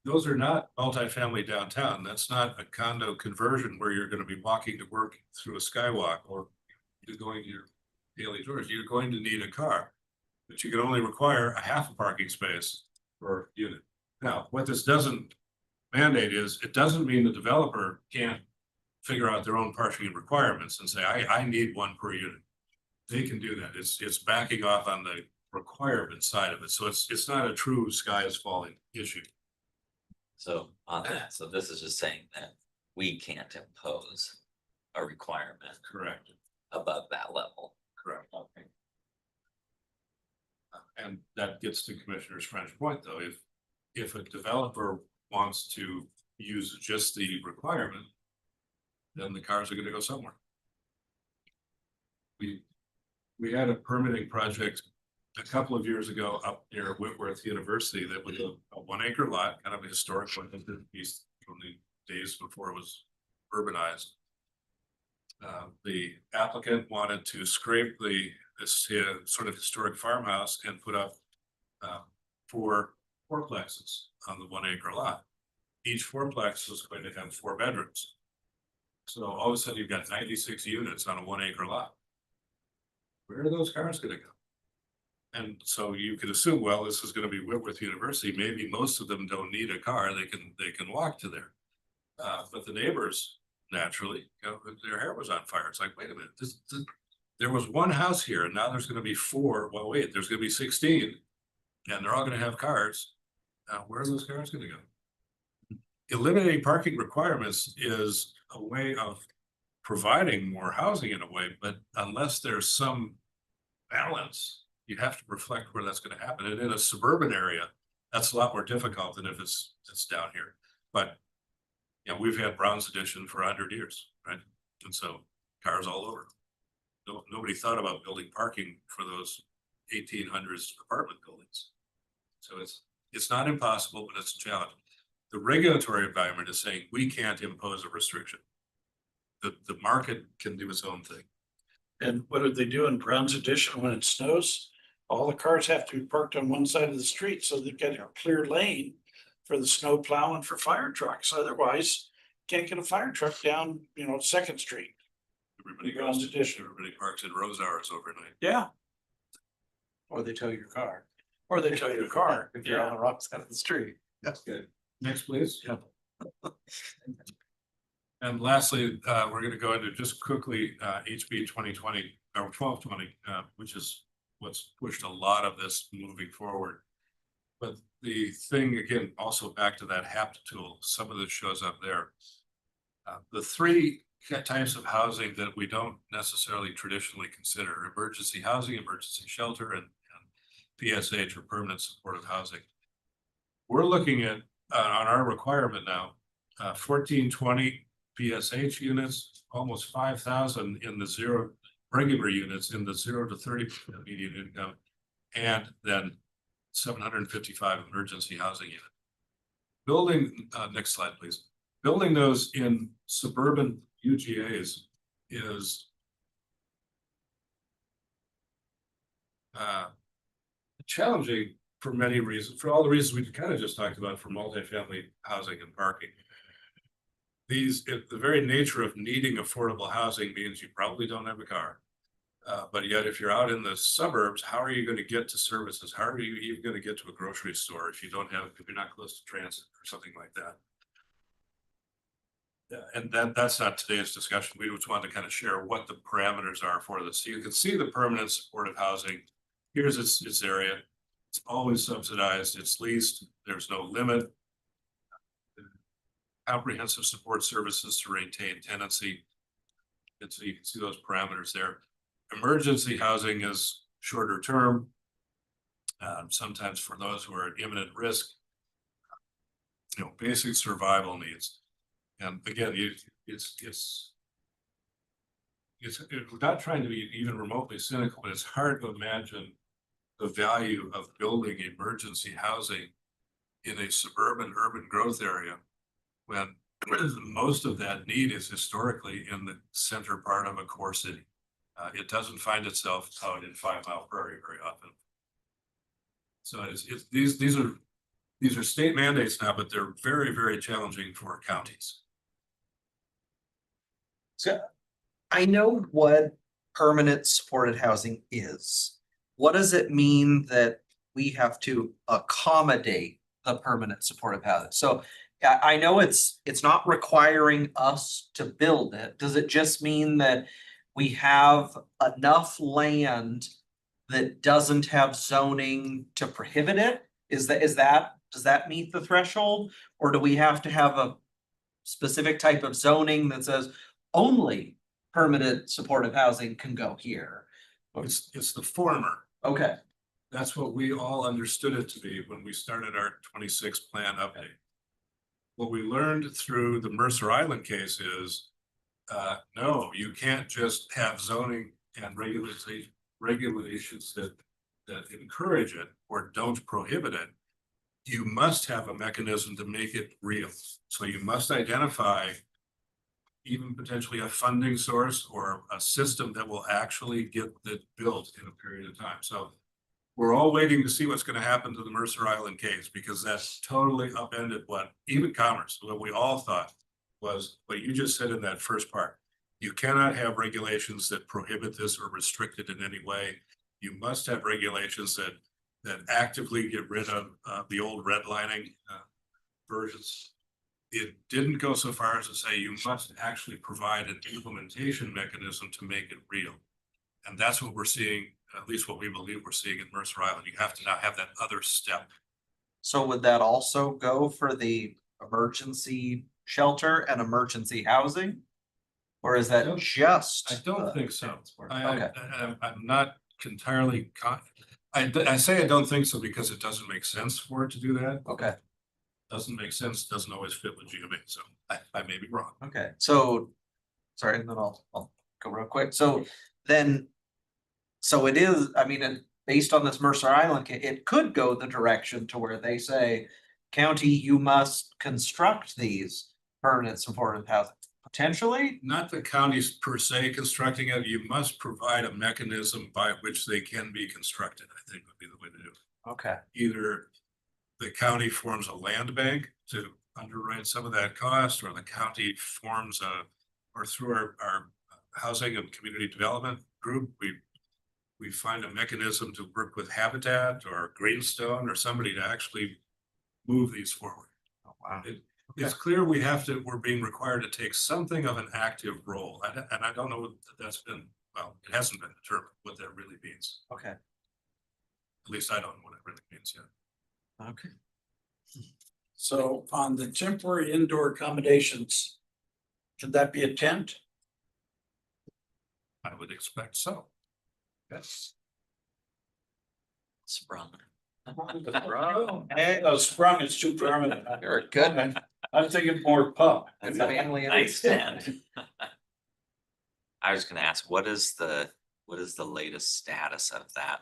Those are not multifamily downtown. That's not a condo conversion where you're going to be walking to work through a skywalk or you're going to your daily chores. You're going to need a car, but you can only require a half a parking space per unit. Now, what this doesn't mandate is it doesn't mean the developer can't figure out their own parking requirements and say, I need one per unit. They can do that. It's backing off on the requirement side of it. So it's not a true sky is falling issue. So on that, so this is just saying that we can't impose a requirement Correct. above that level. Correct. Okay. And that gets to Commissioner French's point, though, if a developer wants to use just the requirement, then the cars are going to go somewhere. We had a permitting project a couple of years ago up near Whitworth University that was a 1 acre lot, kind of a historic one from the days before it was urbanized. The applicant wanted to scrape this sort of historic farmhouse and put up 4 fourplexes on the 1 acre lot. Each fourplex was going to have 4 bedrooms. So all of a sudden you've got 96 units on a 1 acre lot. Where are those cars going to go? And so you could assume, well, this is going to be Whitworth University. Maybe most of them don't need a car. They can walk to there. But the neighbors, naturally, their hair was on fire. It's like, wait a minute, there was 1 house here, and now there's going to be 4. Well, wait, there's going to be 16, and they're all going to have cars. Where are those cars going to go? Eliminating parking requirements is a way of providing more housing in a way, but unless there's some balance, you have to reflect where that's going to happen. And in a suburban area, that's a lot more difficult than if it's down here. But we've had Brown's Addition for 100 years, right? And so cars all over. Nobody thought about building parking for those 1800s apartment buildings. So it's not impossible, but it's a challenge. The regulatory environment is saying we can't impose a restriction. The market can do its own thing. And what do they do in Brown's Addition when it snows? All the cars have to be parked on one side of the street, so they've got a clear lane for the snow plow and for fire trucks. Otherwise, can't get a fire truck down, 2nd Street. Everybody Brown's goes to Addition. everybody parks in Rose Hours overnight. Yeah. Or they tow your car. Or they tow your car. If you're on the wrong side of the street. That's good. Next, please. And lastly, we're going to go into just quickly HB 2020 or 1220, which is what's pushed a lot of this moving forward. But the thing, again, also back to that HAPT tool, some of this shows up there. The 3 types of housing that we don't necessarily traditionally consider: emergency housing, emergency shelter, and PSH, or permanent supportive housing. We're looking at, on our requirement now, 1420 PSH units, almost 5,000 in the regular units in the 0 to 30% median income, and then 755 emergency housing units. Building, next slide, please. Building those in suburban UGAs is challenging for many reasons, for all the reasons we kind of just talked about for multifamily housing and parking. The very nature of needing affordable housing means you probably don't have a car. But yet, if you're out in the suburbs, how are you going to get to services? How are you even going to get to a grocery store if you're not close to transit or something like that? And that's not today's discussion. We just want to kind of share what the parameters are for this. So you can see the permanent supportive housing. Here's its area. It's always subsidized. It's leased. There's no limit. Comprehensive support services to maintain tenancy. And so you can see those parameters there. Emergency housing is shorter term. Sometimes for those who are at imminent risk, basic survival needs. And again, it's not trying to be even remotely cynical, but it's hard to imagine the value of building emergency housing in a suburban urban growth area when most of that need is historically in the center part of a core city. It doesn't find itself out in 5 Mile Prairie very often. So these are state mandates now, but they're very, very challenging for counties. So I know what permanent supported housing is. What does it mean that we have to accommodate the permanent supportive housing? So I know it's not requiring us to build it. Does it just mean that we have enough land that doesn't have zoning to prohibit it? Does that meet the threshold? Or do we have to have a specific type of zoning that says only permanent supportive housing can go here? It's the former. Okay, That's what we all understood it to be when we started our 26 plan update. What we learned through the Mercer Island case is, no, you can't just have zoning and regulations that encourage it or don't prohibit it. You must have a mechanism to make it real. So you must identify even potentially a funding source or a system that will actually get it built in a period of time. So we're all waiting to see what's going to happen to the Mercer Island case, because that's totally upended what even Commerce, what we all thought was what you just said in that first part. You cannot have regulations that prohibit this or restrict it in any way. You must have regulations that actively get rid of the old redlining versions. It didn't go so far as to say you must actually provide an implementation mechanism to make it real. And that's what we're seeing, at least what we believe we're seeing in Mercer Island. You have to now have that other step. so would that also go for the emergency shelter and emergency housing? Or is that just? I don't think so. Okay. I'm not entirely I say I don't think so because it doesn't make sense for it to do that. Okay, Doesn't make sense, doesn't always fit with GMA, so I may be wrong. okay, so, sorry, and then I'll go real quick, so then. So it is, I mean, and based on this Mercer Island, it could go the direction to where they say, county, you must construct these permanent supportive housing, potentially? Not the counties per se constructing it, you must provide a mechanism by which they can be constructed, I think would be the way to do it. Okay, Either the county forms a land bank to underwrite some of that cost, or the county forms or through our housing and community development group, we find a mechanism to work with Habitat or Greenstone or somebody to actually move these forward. oh, wow, It's clear we're being required to take something of an active role. And I don't know that that's been, well, it hasn't been determined what that really means. okay, At least I don't know what it really means yet. okay. So on the temporary indoor accommodations, should that be a tent? I would expect so. Yes. Sprung. Hey, Oh, sprung is too permanent. You're a good one. I'm thinking more pup. That's a family. Nice stand. I was gonna ask, what is the latest status of that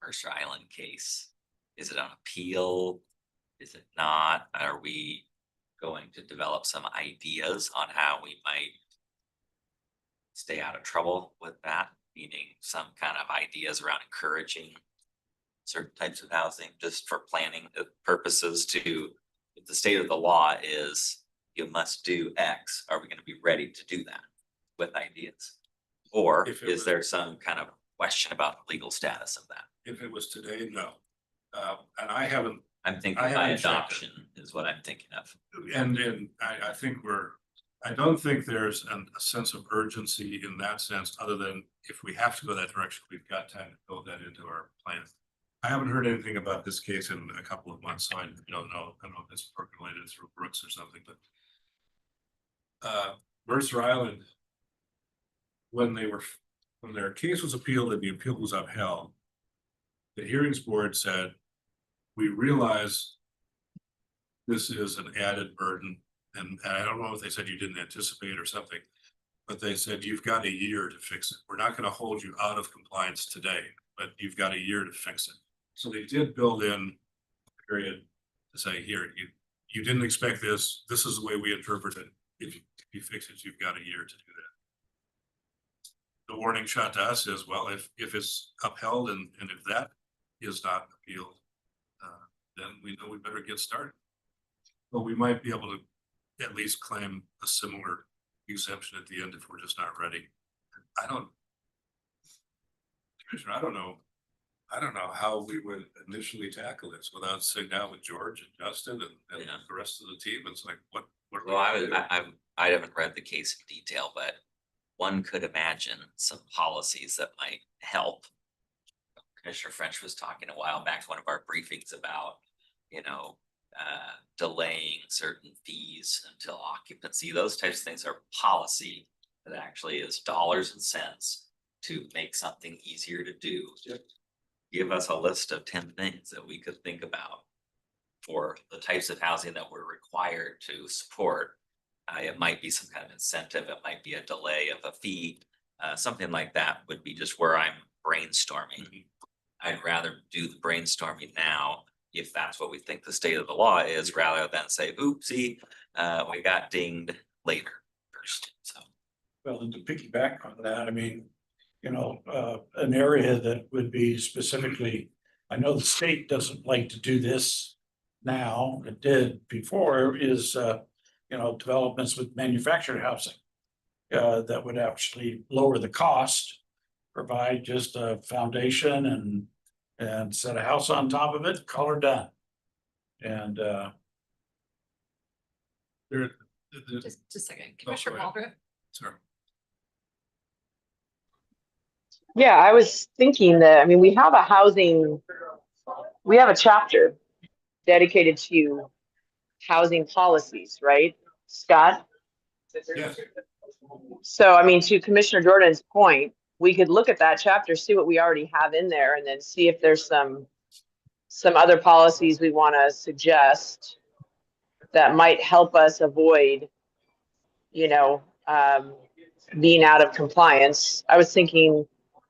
Mercer Island case? Is it on appeal? Is it not? Are we going to develop some ideas on how we might stay out of trouble with that? Meaning some kind of ideas around encouraging certain types of housing, just for planning purposes to, if the state of the law is you must do X, are we gonna be ready to do that with ideas? Or If it is was- there some kind of question about the legal status of that? If it was today, no. And I haven't, I'm thinking I by haven't checked it. adoption is what I'm thinking of. and I think I don't think there's a sense of urgency in that sense, other than if we have to go that direction, we've got time to build that into our plan. I haven't heard anything about this case in a couple of months, so I don't know. I don't know if it's percolated through Brooks or something, but Mercer Island, when their case was appealed and the appeal was upheld, the hearings board said, we realize this is an added burden, and I don't know if they said you didn't anticipate or something, but they said you've got a year to fix it. We're not going to hold you out of compliance today, but you've got a year to fix it. So they did build in a period to say, here, you didn't expect this. This is the way we interpret it. If you fix it, you've got a year to do that. The warning shot to us is, well, if it's upheld and if that is not appealed, then we know we better get started. But we might be able to at least claim a similar exemption at the end if we're just not ready. Commissioner, I don't know how we would initially tackle this without sitting down with George and Justin and Yeah. the rest of the team. It's like, what? are we Well, gonna do? I haven't read the case in detail, but one could imagine some policies that might help. Commissioner French was talking a while back, one of our briefings about, delaying certain fees until occupancy. Those types of things are policy that actually is dollars and cents to make something easier to do. Give us a list of 10 things that we could think about for the types of housing that we're required to support. It might be some kind of incentive, it might be a delay of a fee, something like that would be just where I'm brainstorming. I'd rather do the brainstorming now, if that's what we think the state of the law is, rather than say, oopsie, we got dinged later first, so. Well, and to piggyback on that, I mean, an area that would be specifically, I know the state doesn't like to do this now, it did before, is, developments with manufactured housing. That would actually lower the cost, provide just a foundation and set a house on top of it, call her done. And, Just a second, Commissioner go ahead. Waldron. Sir. Yeah, I was thinking that, I mean, we have a chapter dedicated to housing policies, right, Scott? Yes. So, I mean, to Commissioner Jordan's point, we could look at that chapter, see what we already have in there, and then see if there's some other policies we want to suggest that might help us avoid, being out of compliance. I was thinking,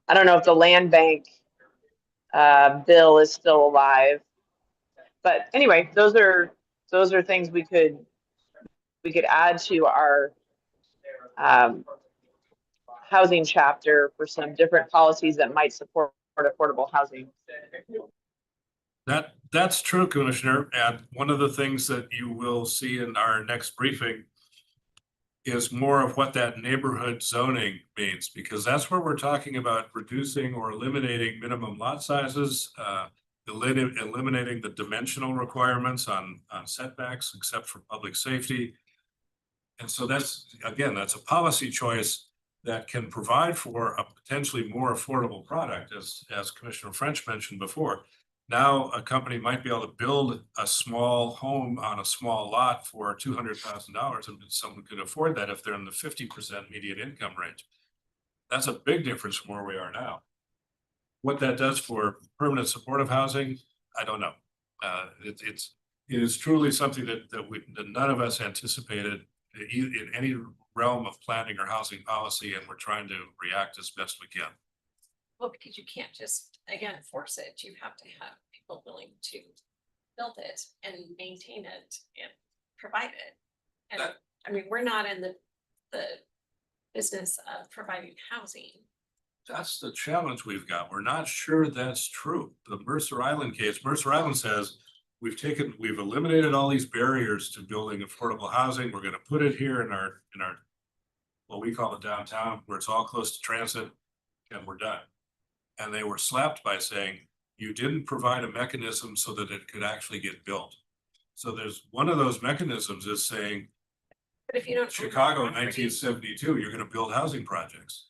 I don't know if the land bank bill is still alive, but anyway, those are things we could add to our housing chapter for some different policies that might support affordable housing. That's true, Commissioner. And one of the things that you will see in our next briefing is more of what that neighborhood zoning means, because that's where we're talking about reducing or eliminating minimum lot sizes, eliminating the dimensional requirements on setbacks, except for public safety. And so that's a policy choice that can provide for a potentially more affordable product, as Commissioner French mentioned before. Now, a company might be able to build a small home on a small lot for $200,000, and someone could afford that if they're in the 50% median income range. That's a big difference from where we are now. What that does for permanent supportive housing, I don't know. It is truly something that none of us anticipated in any realm of planning or housing policy, and we're trying to react as best we can. Well, because you can't just, again, force it. You have to have people willing to build it and maintain it and provide it. And That- I mean, we're not in the business of providing housing. That's the challenge we've got. We're not sure that's true. The Mercer Island case, Mercer Island says, we've eliminated all these barriers to building affordable housing. We're gonna put it here in our, what we call the downtown, where it's all close to transit, and we're done. And they were slapped by saying, you didn't provide a mechanism so that it could actually get built. So there's, one of those mechanisms is saying, But if you don't. own the Chicago, property- 1972, you're gonna build housing projects.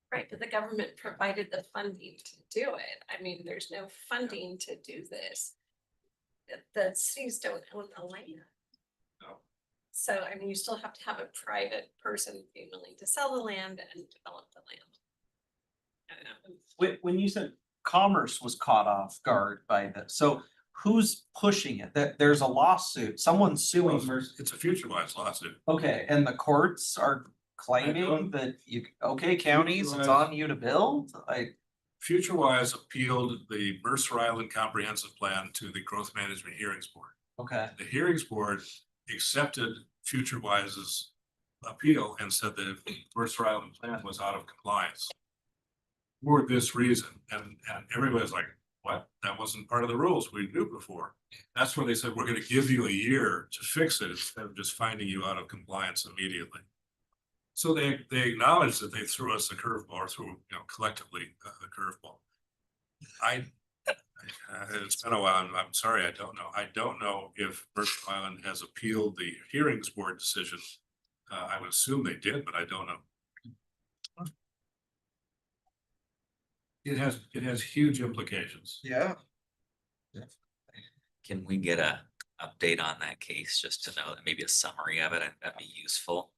Right, but the government provided the funding to do it. I mean, there's no funding to do this. The cities don't own the land. No. So, I mean, you still have to have a private person be willing to sell the land and develop the land. I don't know. When you said commerce was caught off guard by this, so who's pushing it? That there's a lawsuit, someone's suing Mercer. It's a future-wise lawsuit. Okay, and the courts are claiming don't- that you, okay, counties, it's on you to build, FutureWise appealed the Mercer Island Comprehensive Plan to the Growth Management Hearings Board. okay. The Hearings Board accepted FutureWise's appeal and said that the Mercer Island plan was out of compliance. For this reason, and everybody's like, what? That wasn't part of the rules we knew before. That's where they said, we're gonna give you a year to fix it instead of just finding you out of compliance immediately. So they acknowledged that they threw us a curveball, or threw, collectively the curveball. It's been a while, and I'm sorry, I don't know. I don't know if Mercer Island has appealed the hearings board decision. I would assume they did, but I don't know. It has huge implications. Yeah. Can we get a update on that case, just to know that maybe a summary of it, that'd be useful.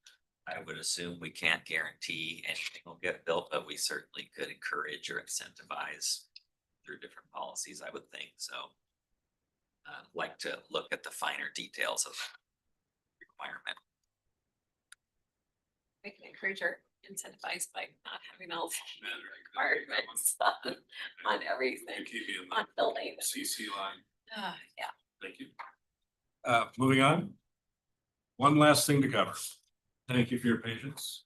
I would assume we can't guarantee anything will get built, but we certainly could encourage or incentivize through different policies, I would think, so. Like to look at the finer details of that requirement. We can encourage or incentivize by not having all the requirements on everything, Keep me in on the building. CC line. Yeah. Thank you. Moving on. One last thing to cover. Thank you for your patience.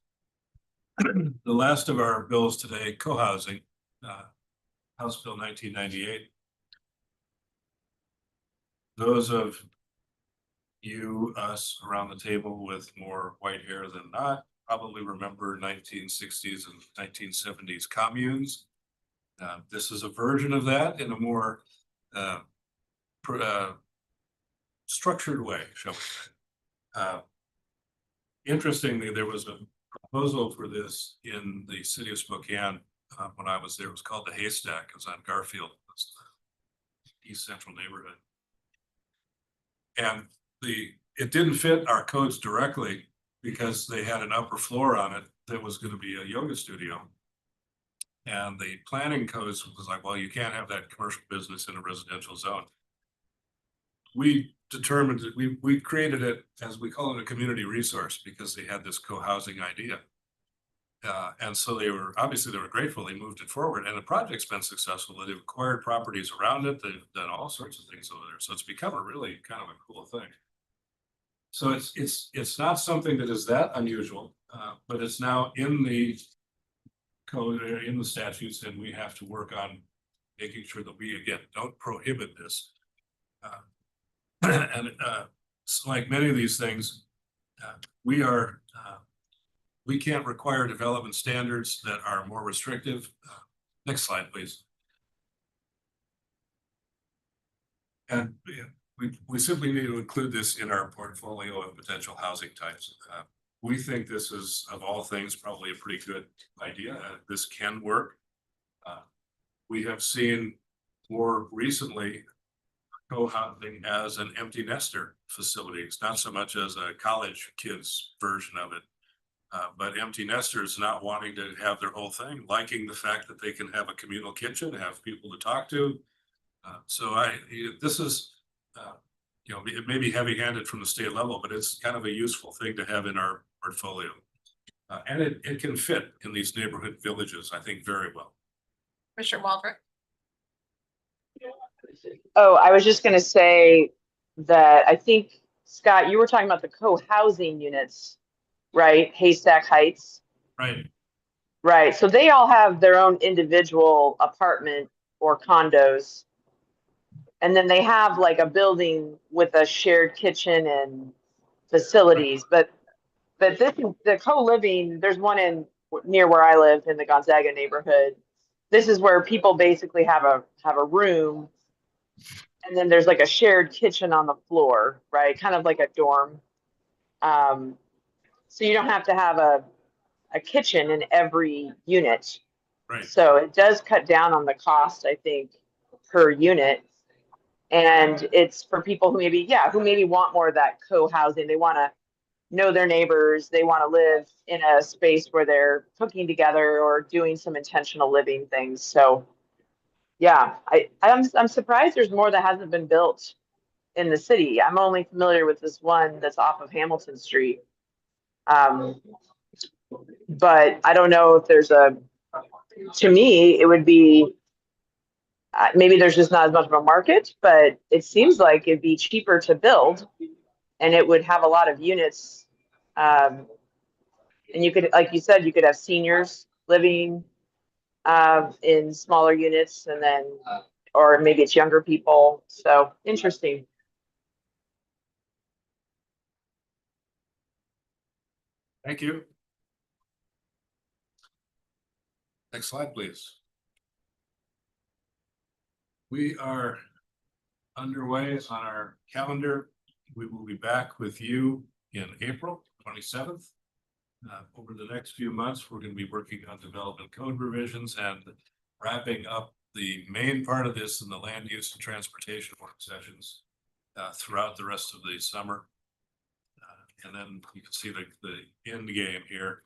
The last of our bills today, co-housing, House Bill 1998. Those of you, us around the table with more white hair than not, probably remember 1960s and 1970s communes. This is a version of that in a more structured way, shall we say. Interestingly, there was a proposal for this in the city of Spokane when I was there. It was called the Haystack. It was on Garfield, it's the East Central neighborhood. And it didn't fit our codes directly because they had an upper floor on it that was going to be a yoga studio. And the planning codes was like, well, you can't have that commercial business in a residential zone. We determined that we created it, as we call it, a community resource, because they had this co-housing idea. And so they were grateful. They moved it forward, and the project's been successful. They've acquired properties around it. They've done all sorts of things over there. So it's become a really kind of a cool thing. So it's not something that is that unusual, but it's now in the code, in the statutes, and we have to work on making sure that we, again, don't prohibit this. And like many of these things, we can't require development standards that are more restrictive. Next slide, please. And we simply need to include this in our portfolio of potential housing types. We think this is, of all things, probably a pretty good idea. This can work. We have seen more recently co-housing as an empty nester facility. It's not so much as a college kids version of it. But empty nesters not wanting to have their whole thing, liking the fact that they can have a communal kitchen, have people to talk to. This is, it may be heavy-handed from the state level, but it's kind of a useful thing to have in our portfolio. And it can fit in these neighborhood villages, I think, very well. Commissioner Walbert. Oh, I was just gonna say that I think, Scott, you were talking about the co-housing units, right? Haystack Heights. Right. Right, so they all have their own individual apartment or condos. And then they have like a building with a shared kitchen and facilities, but this, the co-living, there's one near where I live in the Gonzaga neighborhood. This is where people basically have a room. And then there's like a shared kitchen on the floor, right? Kind of like a dorm. So you don't have to have a kitchen in every unit. Right. So it does cut down on the cost, I think, per unit. And it's for people who maybe want more of that co-housing. They want to know their neighbors. They want to live in a space where they're cooking together or doing some intentional living things. So yeah, I'm surprised there's more that hasn't been built in the city. I'm only familiar with this one that's off of Hamilton Street. But I don't know if there's to me, it would be, maybe there's just not as much of a market, but it seems like it'd be cheaper to build and it would have a lot of units. And you could, like you said, you could have seniors living in smaller units, and then, or maybe it's younger people. So interesting. Thank you. Next slide, please. We are underway on our calendar. We will be back with you in April 27th. Over the next few months, we're going to be working on development code revisions and wrapping up the main part of this in the land use and transportation work sessions throughout the rest of the summer. And then you can see the end game here.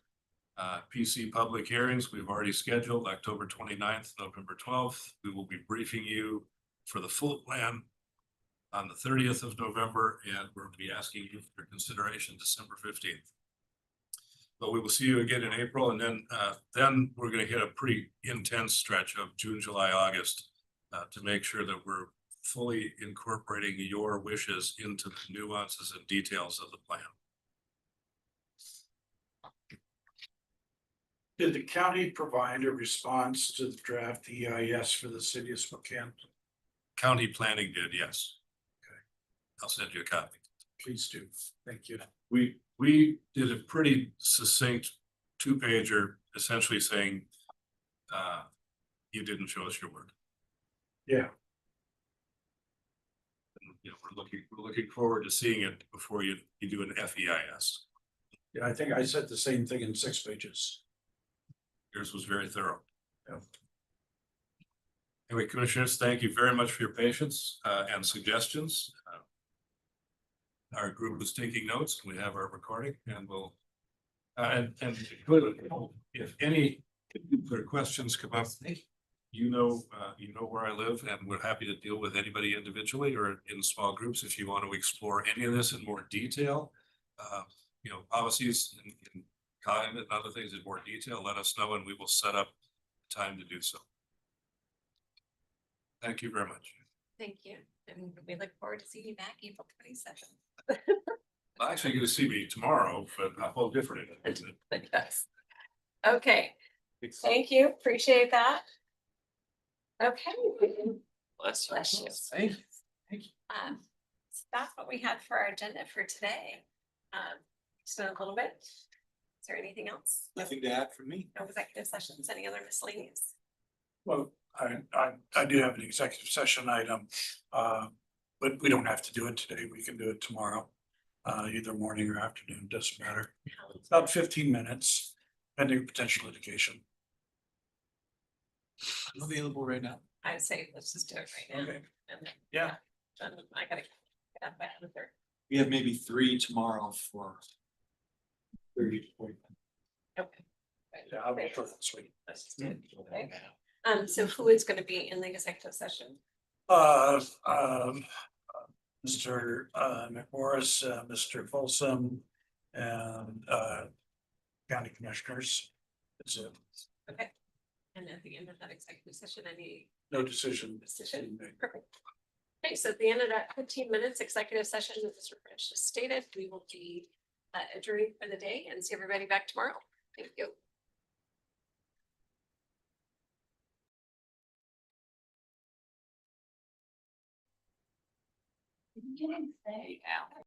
PC public hearings, we've already scheduled October 29th, November 12th. We will be briefing you for the full plan on the 30th of November, and we'll be asking you for consideration December 15th. But we will see you again in April, and then we're going to hit a pretty intense stretch of June, July, August to make sure that we're fully incorporating your wishes into the nuances and details of the plan. Did the county provide a response to the draft EIS for the city of Spokane? County planning did, yes. Okay, I'll send you a copy. Please do. Thank you. We did a pretty succinct 2-pager, essentially saying you didn't show us your work. Yeah. And, we're looking forward to seeing it before you do an FEIS. Yeah, I think I said the same thing in 6 pages. Yours was very thorough. Yeah. Anyway, commissioners, thank you very much for your patience and suggestions. Our group was taking notes. We have our recording, and we'll and if any other questions come up, you know where I live, and we're happy to deal with anybody individually or in small groups. If you want to explore any of this in more detail, policies and climate and other things in more detail, let us know, and we will set up time to do so. Thank you very much. Thank you. And we look forward to seeing you back April 27th. Well, actually, you're going to see me tomorrow, but a whole different. Yes. Okay. Thank you. Appreciate that. Okay. Bless you. Bless you. Thank you. So that's what we had for our agenda for today. So a little bit. Is there anything else? Nothing to add from me. No executive sessions, any other miscellaneous? Well, I do have an executive session item, but we don't have to do it today. We can do it tomorrow, either morning or afternoon, doesn't matter. About 15 minutes, pending potential litigation. I'm available right now. I'd say let's just do it right now. Okay. And then, Yeah. I gotta get up by the third. We have maybe 3 tomorrow for 30 to 40. Yeah, I'll be short and sweet. So who is gonna be in the executive session? Mr. McMorris, Mr. Folsom, and county commissioners. That's it. Okay. And at the end of that executive session, any No decision. decision? Perfect. Okay, so at the end of that 15 minutes executive session, as Mr. French just stated, we will be adjourning for the day and see everybody back tomorrow. Thank you. Yeah.